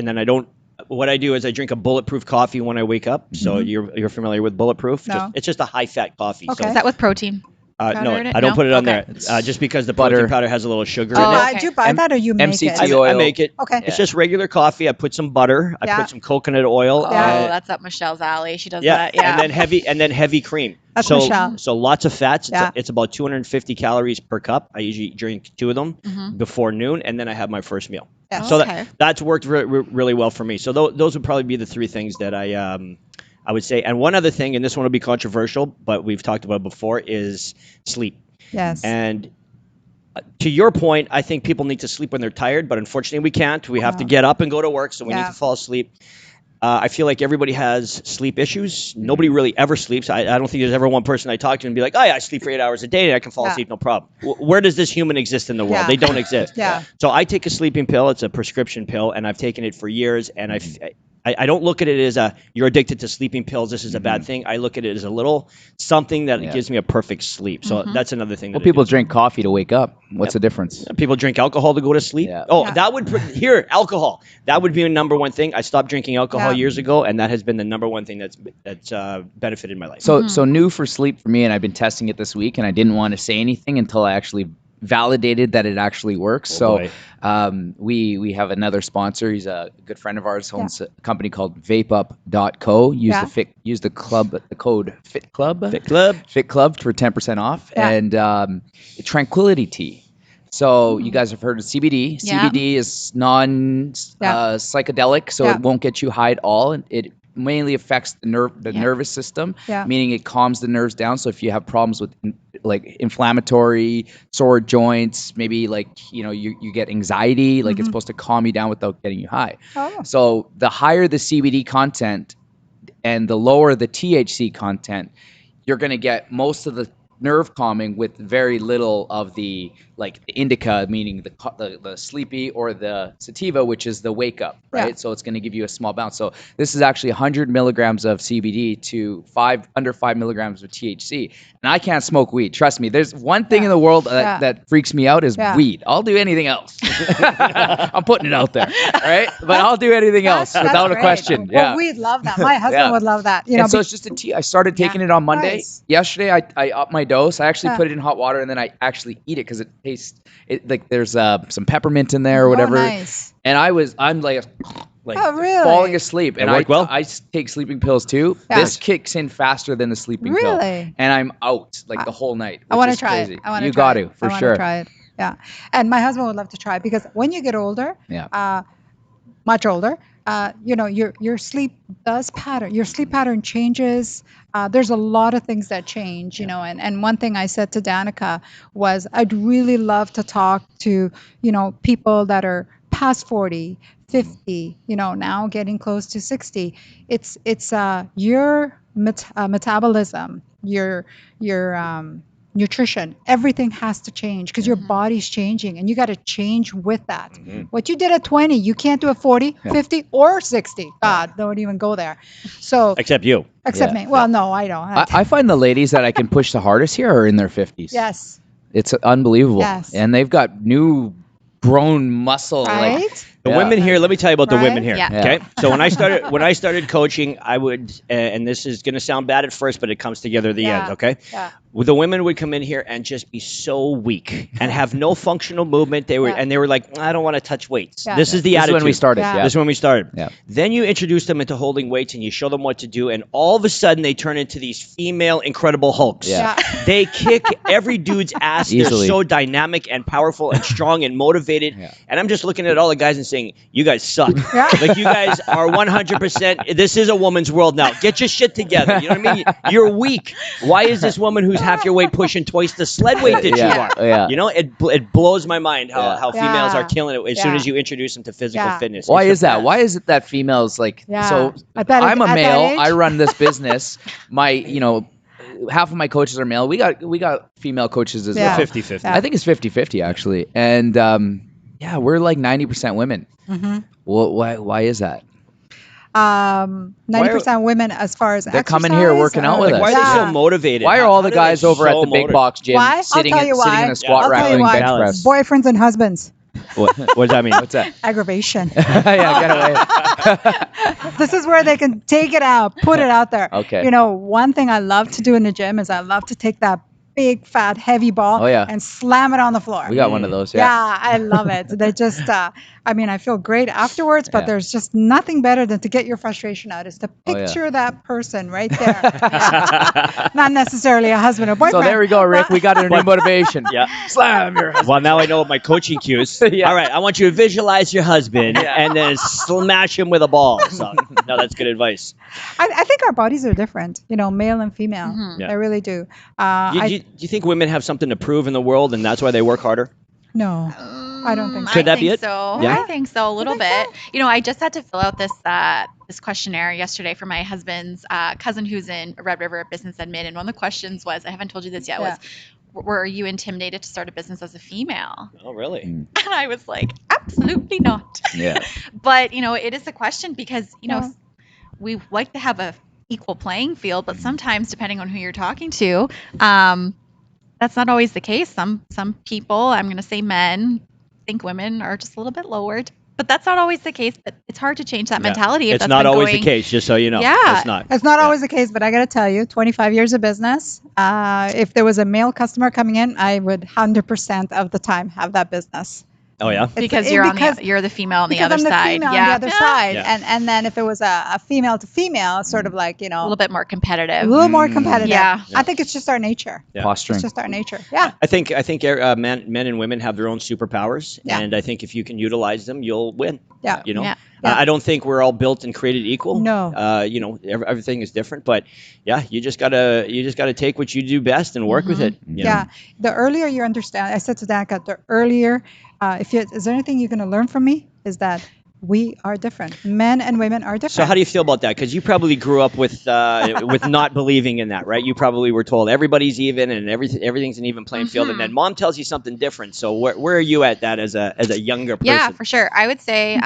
then I don't. What I do is I drink a bulletproof coffee when I wake up. So you're familiar with bulletproof? No. It's just a high fat coffee. Okay. So, Is that with protein? no, powder in it? I don't No? put it on Okay. there. Just because the butter. protein powder has a little sugar Oh, in it. okay. Do you buy that or you make MCT it? oil. I make it. Okay. It's just regular coffee. I put some butter. I Yeah. put some coconut oil. Oh, Yeah. that's up Michelle's alley. She does Yeah, that. Yeah. and then heavy cream. That's so Michelle. so lots of fats. Yeah. It's about 250 calories per cup. I usually drink 2 of them before noon, and then I have my first meal. Yeah. So Okay. that's worked really well for me. So those would probably be the 3 things that I would say. And one other thing, and this one will be controversial, but we've talked about it before, is sleep. Yes. And to your point, I think people need to sleep when they're tired, but unfortunately we can't. We have to get up and go to work, so we need Yeah. to fall asleep. I feel like everybody has sleep issues. Nobody really ever sleeps. I don't think there's ever one person I talk to and be like, oh, yeah, I sleep for 8 hours a day and I can fall Yeah. asleep, no problem. Where does this human exist in the world? Yeah. They don't exist. Yeah. So I take a sleeping pill. It's a prescription pill, and I've taken it for years. And I don't look at it as you're addicted to sleeping pills, this is a bad thing. I look at it as a little something that gives me a perfect sleep. So that's another thing. Well, That I people do. drink coffee to wake up. What's the difference? People drink alcohol to go to sleep. Yeah. Oh, Yeah. that would alcohol. That would be a number one thing. I stopped drinking alcohol Yeah. years ago, and that has been the number one thing that's benefited my life. So new for sleep for me, and I've been testing it this week, and I didn't want to say anything until I actually validated that it actually works. boy. We have another sponsor. He's a good friend of ours. Owns a company called vapeup.co. Use the code FitClub. Fit Club. For 10% off. Yeah. And Tranquility Tea. So you guys have heard of CBD. Yeah. CBD is non psychedelic, so Yeah. it won't get you high at all. It mainly affects the nervous system, Yeah. meaning it calms the nerves down. So if you have problems with like inflammatory, sore joints, maybe like you get anxiety, like it's supposed to calm you down without getting you high. Oh. So the higher the CBD content and the lower the THC content, you're going to get most of the nerve calming with very little of the indica, meaning the sleepy, or the sativa, which is the wake up, right? Yeah. So it's going to give you a small bounce. So this is actually 100 milligrams of CBD to under 5 milligrams of THC. And I can't smoke weed. Trust me. There's one thing in the world that freaks me out is weed. I'll do anything else. I'm putting it out there, right? But I'll do anything else without a great. question. Well, Yeah. we'd love that. My husband would love that. And so it's just a tea. I started taking it on Monday. Nice. Yesterday, I upped my dose. I actually put it in hot water and then I actually eat it because it tastes like there's some peppermint in there or whatever. Oh, nice. And I'm like Oh, really? falling asleep. And worked well? I take sleeping pills too. Yeah. This kicks in faster than the sleeping pill. Really? And I'm out like the whole night. I want to is try crazy. it. I want to You try got it. to, for I sure. want to try it. Yeah. And my husband would love to try it because when you get older, much older, your sleep pattern. Your sleep pattern changes. There's a lot of things that change, and one thing I said to Danica was I'd really love to talk to, people that are past 40, 50, now getting close to 60. It's your metabolism, your nutrition, everything has to change because your body's changing and you got to change with that. What you did at 20, you can't do at 40, 50, or 60. God, don't even go there. So Except you. except me. Well, no, I don't. I find the ladies that I can push the hardest here are in their 50s. Yes. It's unbelievable. Yes. And they've got new grown muscle. Right? Like, The women here, let me tell you about the women here. Yeah. Okay. So when I started coaching, I would, and this is going to sound bad at first, but it comes together at the end. Okay. Yeah. Well, the women would come in here and just be so weak and have no functional movement. They were like, I don't want to touch weights. Yeah. This is the this is attitude. when we started. Yeah. Yeah. This is when we started. Yeah. Then you introduce them into holding weights and you show them what to do, and all of a sudden they turn into these female Incredible Hulks. Yeah. They kick every dude's ass. Easily. They're so dynamic and powerful and strong and motivated. Yeah. And I'm just looking at all the guys and saying, you guys suck. Yeah. Like, you guys are 100%. This is a woman's world now. Get your shit together. You know what I mean? You're weak. Why is this woman who's half your weight pushing twice the sled weight that you are? Yeah. You know, it blows my mind how females are Yeah. killing it as soon Yeah. as you introduce them to physical Yeah. fitness. Why It's is the that? best. Why is it that females like Yeah. so? At that- I'm a at that male. age? I run this business. Half of my coaches are male. We got female coaches as Yeah. well. 50-50. Yeah. I think it's 50-50 actually. And we're like 90% women. Mm-hmm. Well, why is that? 90% women as far as They're coming here exercise, working out with Like, us. why are they so Yeah. motivated? Why are How all the do guys they over at so the big motivated? box gym Why? sitting I'll tell you sitting in why. a squat I'll rack tell you doing why. bench press? Boyfriends and husbands. What does that mean? What's that? Aggravation. Yeah, get away. This is where they can take it out, put it out there. Okay. One thing I love to do in the gym is I love to take that big, fat, heavy ball Oh, yeah. and slam it on the floor. We got one of those. Yeah, Yeah. I love it. They just, I feel great afterwards, but Yeah. there's just nothing better than to get your frustration out is to Oh, yeah. picture that person right there. Not necessarily a husband or So boyfriend. there we go, Rick. We got a new motivation. Yeah. Slam your husband. Well, now I know what my coaching cues. Yeah. All right, I want you to visualize your husband and then smash him with a ball. So, no, that's good advice. I think our bodies are different, male and female. Mhm. Yeah. I really do. Do you think women have something to prove in the world and that's why they work harder? No, I don't think so. Could that be it? So Yeah. I think so, a little bit. I just had to fill out this questionnaire yesterday for my husband's cousin who's in Red River Business Admin, and one of the questions was, I haven't told you this yet, was, were you intimidated to start a business as a female? Oh, really? And I was like, absolutely not. Yeah. But it is a question because Yeah. we like to have a equal playing field, but sometimes depending on who you're talking to, that's not always the case. Some people, I'm going to say men, think women are just a little bit lowered, but that's not always the case. But it's hard to change that mentality. If It's that's not been always the going- case, just so you know. Yeah. It's not. It's not always the case, but I got to tell you, 25 years of business, if there was a male customer coming in, I would 100% of the time have that business. Oh, yeah? Because It's- you're the female on the because other I'm the side. female Yeah. on the other side. Yeah. And then if it was a female to female, it's sort of like, A little bit more a competitive. little more competitive. Yeah. I think it's just our nature. Yeah. Posturing. It's just our nature. Yeah. I think men and women have their own superpowers, Yeah. and I think if you can utilize them, you'll win. Yeah. Yeah. I don't think we're all built and created equal. No. Everything is different, but yeah, you just gotta take what you do best and work with it. you know? Yeah. The earlier you understand, I said to Danica, the earlier, is there anything you're going to learn from me? Is that we are different. Men and women are different. So how do you feel about that? Because you probably grew up with not believing in that, right? You probably were told everybody's even and everything's an even playing field, and then mom tells you something different. So where are you at that as a younger person? Yeah, for sure. I would say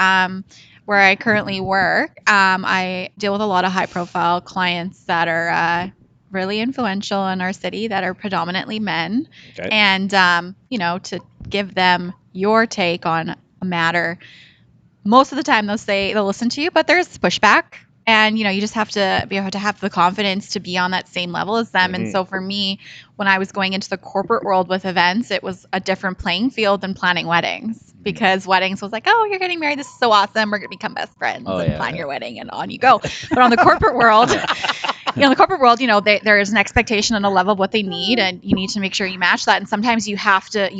where I currently work, I deal with a lot of high profile clients that are really influential in our city that are predominantly men. Okay. And, to give them your take on a matter, most of the time they'll listen to you, but there's pushback. And you just have to be able to have the confidence to be on that same level as them. And so for me, when I was going into the corporate world with events, it was a different playing field than planning weddings, because weddings was like, oh, you're getting married, this is so awesome, we're gonna become best friends and plan your wedding, and on you go. But on the corporate world, there is an expectation and a level of what they need, and you need to make sure you match that. And sometimes you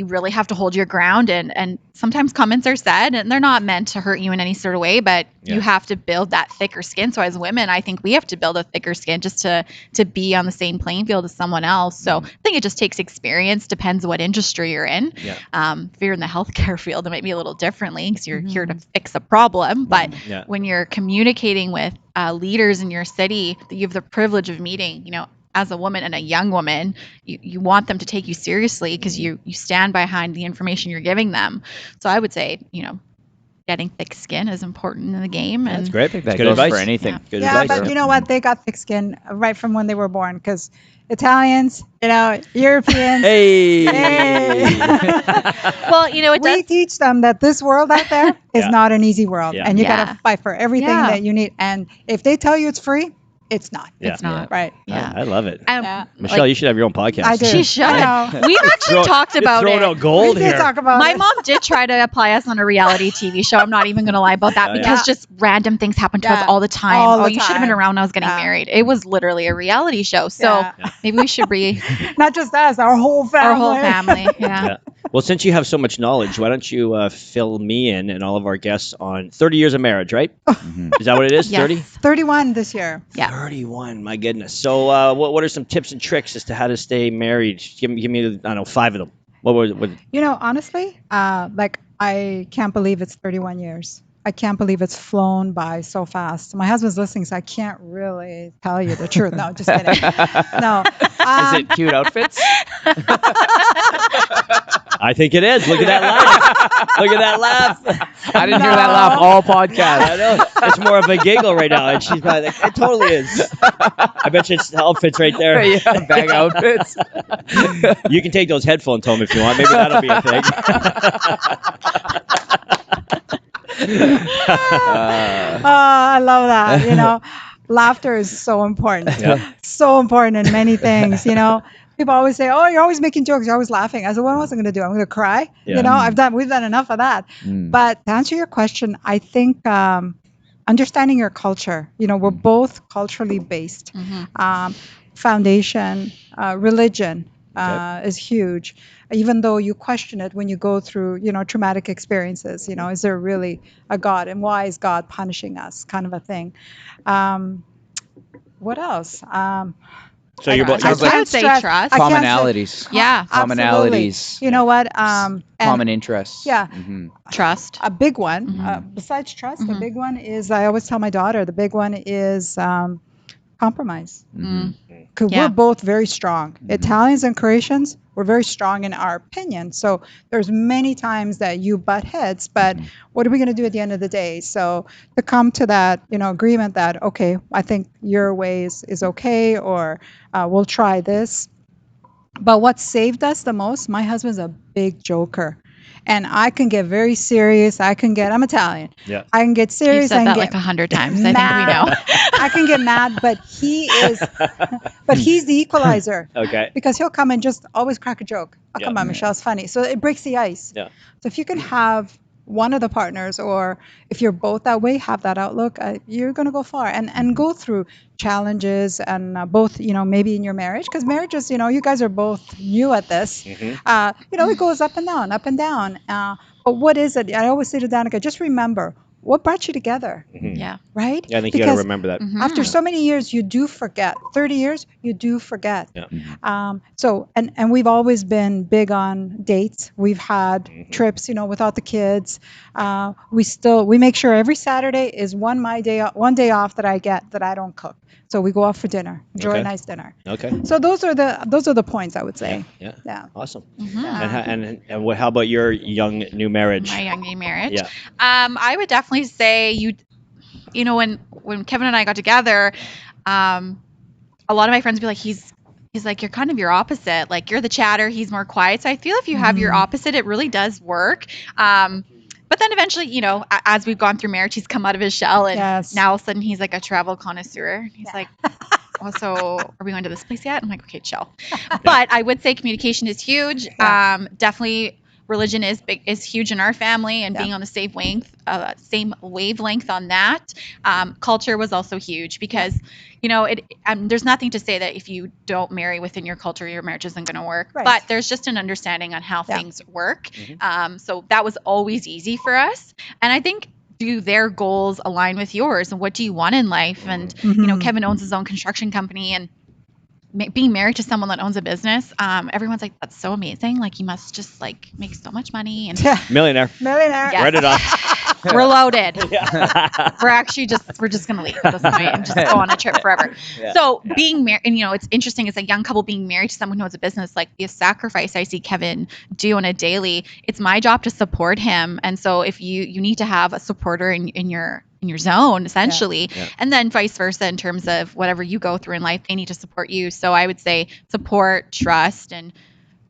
really have to hold your ground, and sometimes comments are said and they're not meant to hurt you in any sort of way, but you have to build that thicker skin. So as women, I think we have to build a thicker skin just to be on the same playing field as someone else. So I think it just takes experience, depends what industry you're in. If you're in the healthcare field, it might be a little differently because you're here to fix a problem. But when you're communicating with leaders in your city that you have the privilege of meeting, as a woman and a young woman, you want them to take you seriously because you stand behind the information you're giving them. So I would say, getting thick skin is important in the game. And That's great. I think that Good goes advice for anything. Good Yeah, advice. but you know what? They got thick skin right from when they were born, because Italians, Europeans. Hey. well, it We does. teach them that this world out there is not an easy world, and you Yeah. got to fight for everything that you need. And if they tell you it's free, it's not. Yeah. It's not. Right. Yeah. I love it. Yeah. Michelle, you should have your own podcast. I do. She should. I know. We've actually talked about throwing it. out gold We did here. talk about My it. mom did try to apply us on a reality TV show. I'm not even going to lie about that, Oh, yeah. because just random things happen to us Yeah. all the time. All the You should have been time. around when I was getting Yeah. married. It was literally a reality show. So Yeah. maybe we should be Not just us, our whole family. our whole family. Yeah. Yeah. Well, since you have so much knowledge, why don't you fill me in and all of our guests on 30 years of marriage, right? Is that what it is? Yes. 30? 31 this year. Yeah. 31, my goodness. So what are some tips and tricks as to how to stay married? Give me I don't know, 5 of them. What Honestly, I can't believe it's 31 years. I can't believe it's flown by so fast. My husband's listening, so I can't really tell you the truth. No, just kidding. No. Is it cute outfits? I think it is. Look at that laugh. Look at that laugh. I didn't hear that laugh all podcast. I know. It's more of a giggle right now. And she's probably like, it totally is. I bet you it's outfits right there. Yeah, bag outfits. You can take those headphones home if you want. Maybe that'll be a thing. I love that. Laughter is so important. Yeah. So important in many things. People always say, "Oh, you're always making jokes. You're always laughing." I said, "What else am I going to do? I'm going to cry." Yeah. We've done enough of that. Mm. But to answer your question, I think understanding your culture. We're both culturally based. Foundation, religion is huge. Even though you question it when you go through, traumatic experiences. Is there really a God, and why is God punishing us? Kind of a thing. What else? So you're both. I can't would say stress- trust. I can't say- Commonalities. Yeah. Absolutely. Commonalities. You know what? And Common interests. Yeah. Mhm. Trust. a big one, besides trust, the big one is, I always tell my daughter, the big one is compromise. Because Yeah. we're both very strong. Italians and Croatians, we're very strong in our opinion. So there's many times that you butt heads, but what are we going to do at the end of the day? So to come to that, agreement that, okay, I think your way is okay, or we'll try this. But what saved us the most, my husband's a big joker. And I can get very serious. I'm Italian. Yeah. I can get You've serious. I said can that get like 100 times. I think we mad. know. I can get mad, but he's the equalizer. Okay. Because he'll come and just always crack a joke. Oh, Yeah. come on, Michelle's funny. So it breaks the ice. Yeah. So if you can have one of the partners, or if you're both that way, have that outlook, you're going to go far and go through challenges, and both, maybe in your marriage, because marriages, you guys are both new at this. It goes up and down, up and down. But what is it? I always say to Danica, just remember, what brought you together, Yeah. right? Yeah, I think you got to remember that. After so many years, you do forget. 30 years, you do forget. Yeah. And we've always been big on dates. We've had trips, without the kids. We make sure every Saturday is one day off that I get that I don't cook. So we go out for dinner, enjoy Okay. a nice dinner. Okay. So those are the points, I would say. Yeah. Yeah. Awesome. And how about your young new marriage? My young gay marriage. Yeah. I would definitely say when Kevin and I got together, a lot of my friends would be like, he's like, you're kind of your opposite. Like, you're the chatter, he's more quiet. So I feel if you have your opposite, it really does work. But then eventually, as we've gone through marriage, he's come out of his shell, and Yes. now all of a sudden he's like a travel connoisseur. He's like, "Oh, so are we going to this place yet?" I'm like, "Okay, chill." But I would say communication is huge. Definitely, religion is huge in our family, and being on the same wavelength on that. Culture was also huge because, there's nothing to say that if you don't marry within your culture, your marriage isn't going to work. Right. But there's just an understanding on how things work. So that was always easy for us. And I think, do their goals align with yours, and what do you want in life? And Kevin owns his own construction company, and being married to someone that owns a business, everyone's like, that's so amazing. Like, you must just like make so much money and Millionaire. Yes. Write it off. We're loaded. We're just gonna leave at this point and just go on a trip forever. So being married, and it's interesting. It's a young couple being married to someone who has a business. Like, the sacrifice I see Kevin do on a daily. It's my job to support him, and so if you need to have a supporter in your zone, essentially. And then vice versa, in terms of whatever you go through in life, they need to support you. So I would say support, trust, and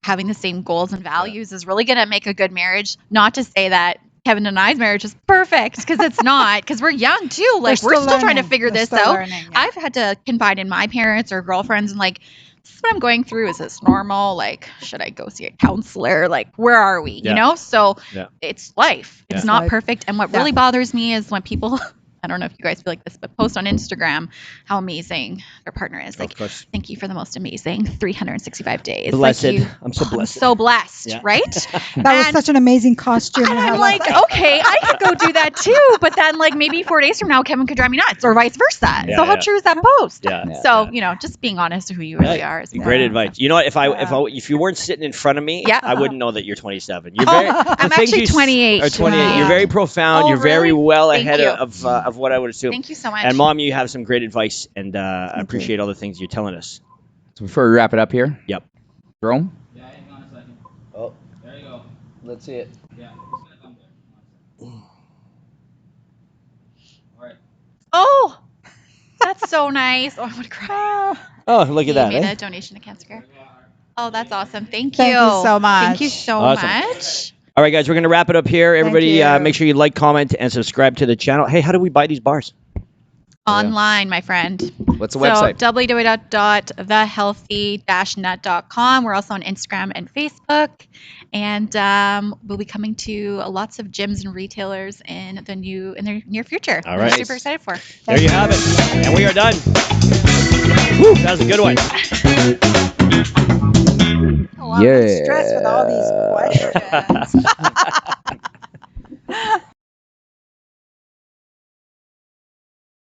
having the same goals and values is really going to make a good marriage. Not to say that Kevin and I's marriage is perfect, because it's not, because we're young too. Like, we're still trying to figure this out. I've had to confide in my parents or girlfriends and like, this is what I'm going through. Is this normal? Like, should I go see a counselor? Like, where are we? So it's life. It's not perfect. And what really bothers me is when people, I don't know if you guys feel like this, but post on Instagram how amazing their partner is. Like, thank you for the most amazing 365 days. Blessed. Like, I'm so blessed. I'm so blessed, right? That was such an amazing costume. And I'm like, okay, I could go do that too. But then, like, maybe 4 days from now, Kevin could drive me nuts, or vice versa. So how true is that post? So just being honest to who you really are. Is great advice. You know what? If you weren't sitting in front of me, I wouldn't know that you're 27. You're very. I'm actually 28. Or 28. You're very profound. You're very well ahead of what I would assume. Thank you so much. And Mom, you have some great advice, and I appreciate all the things you're telling us. So before we wrap it up here, Yep. Jerome. Yeah, hang on a second. Oh, There you go. let's see it. Yeah, it's gonna come there. All right. Oh, that's so nice. Oh, I want to cry. Oh, look at that. You made Eh? a donation to Cancer Care. Oh, that's awesome. Thank you. Thank you so much. Thank you so Awesome. much. All right, guys, we're going to wrap it up here. Everybody, you. make sure you like, comment, and subscribe to the channel. Hey, how do we buy these bars? Online, my friend. What's the website? www.thehealthy-nut.com. We're also on Instagram and Facebook. And we'll be coming to lots of gyms and retailers in the near future. All right. I'm super excited for. There you have it. And we are done. Woo, that was a good one. Oh, I'm stressed with all these questions.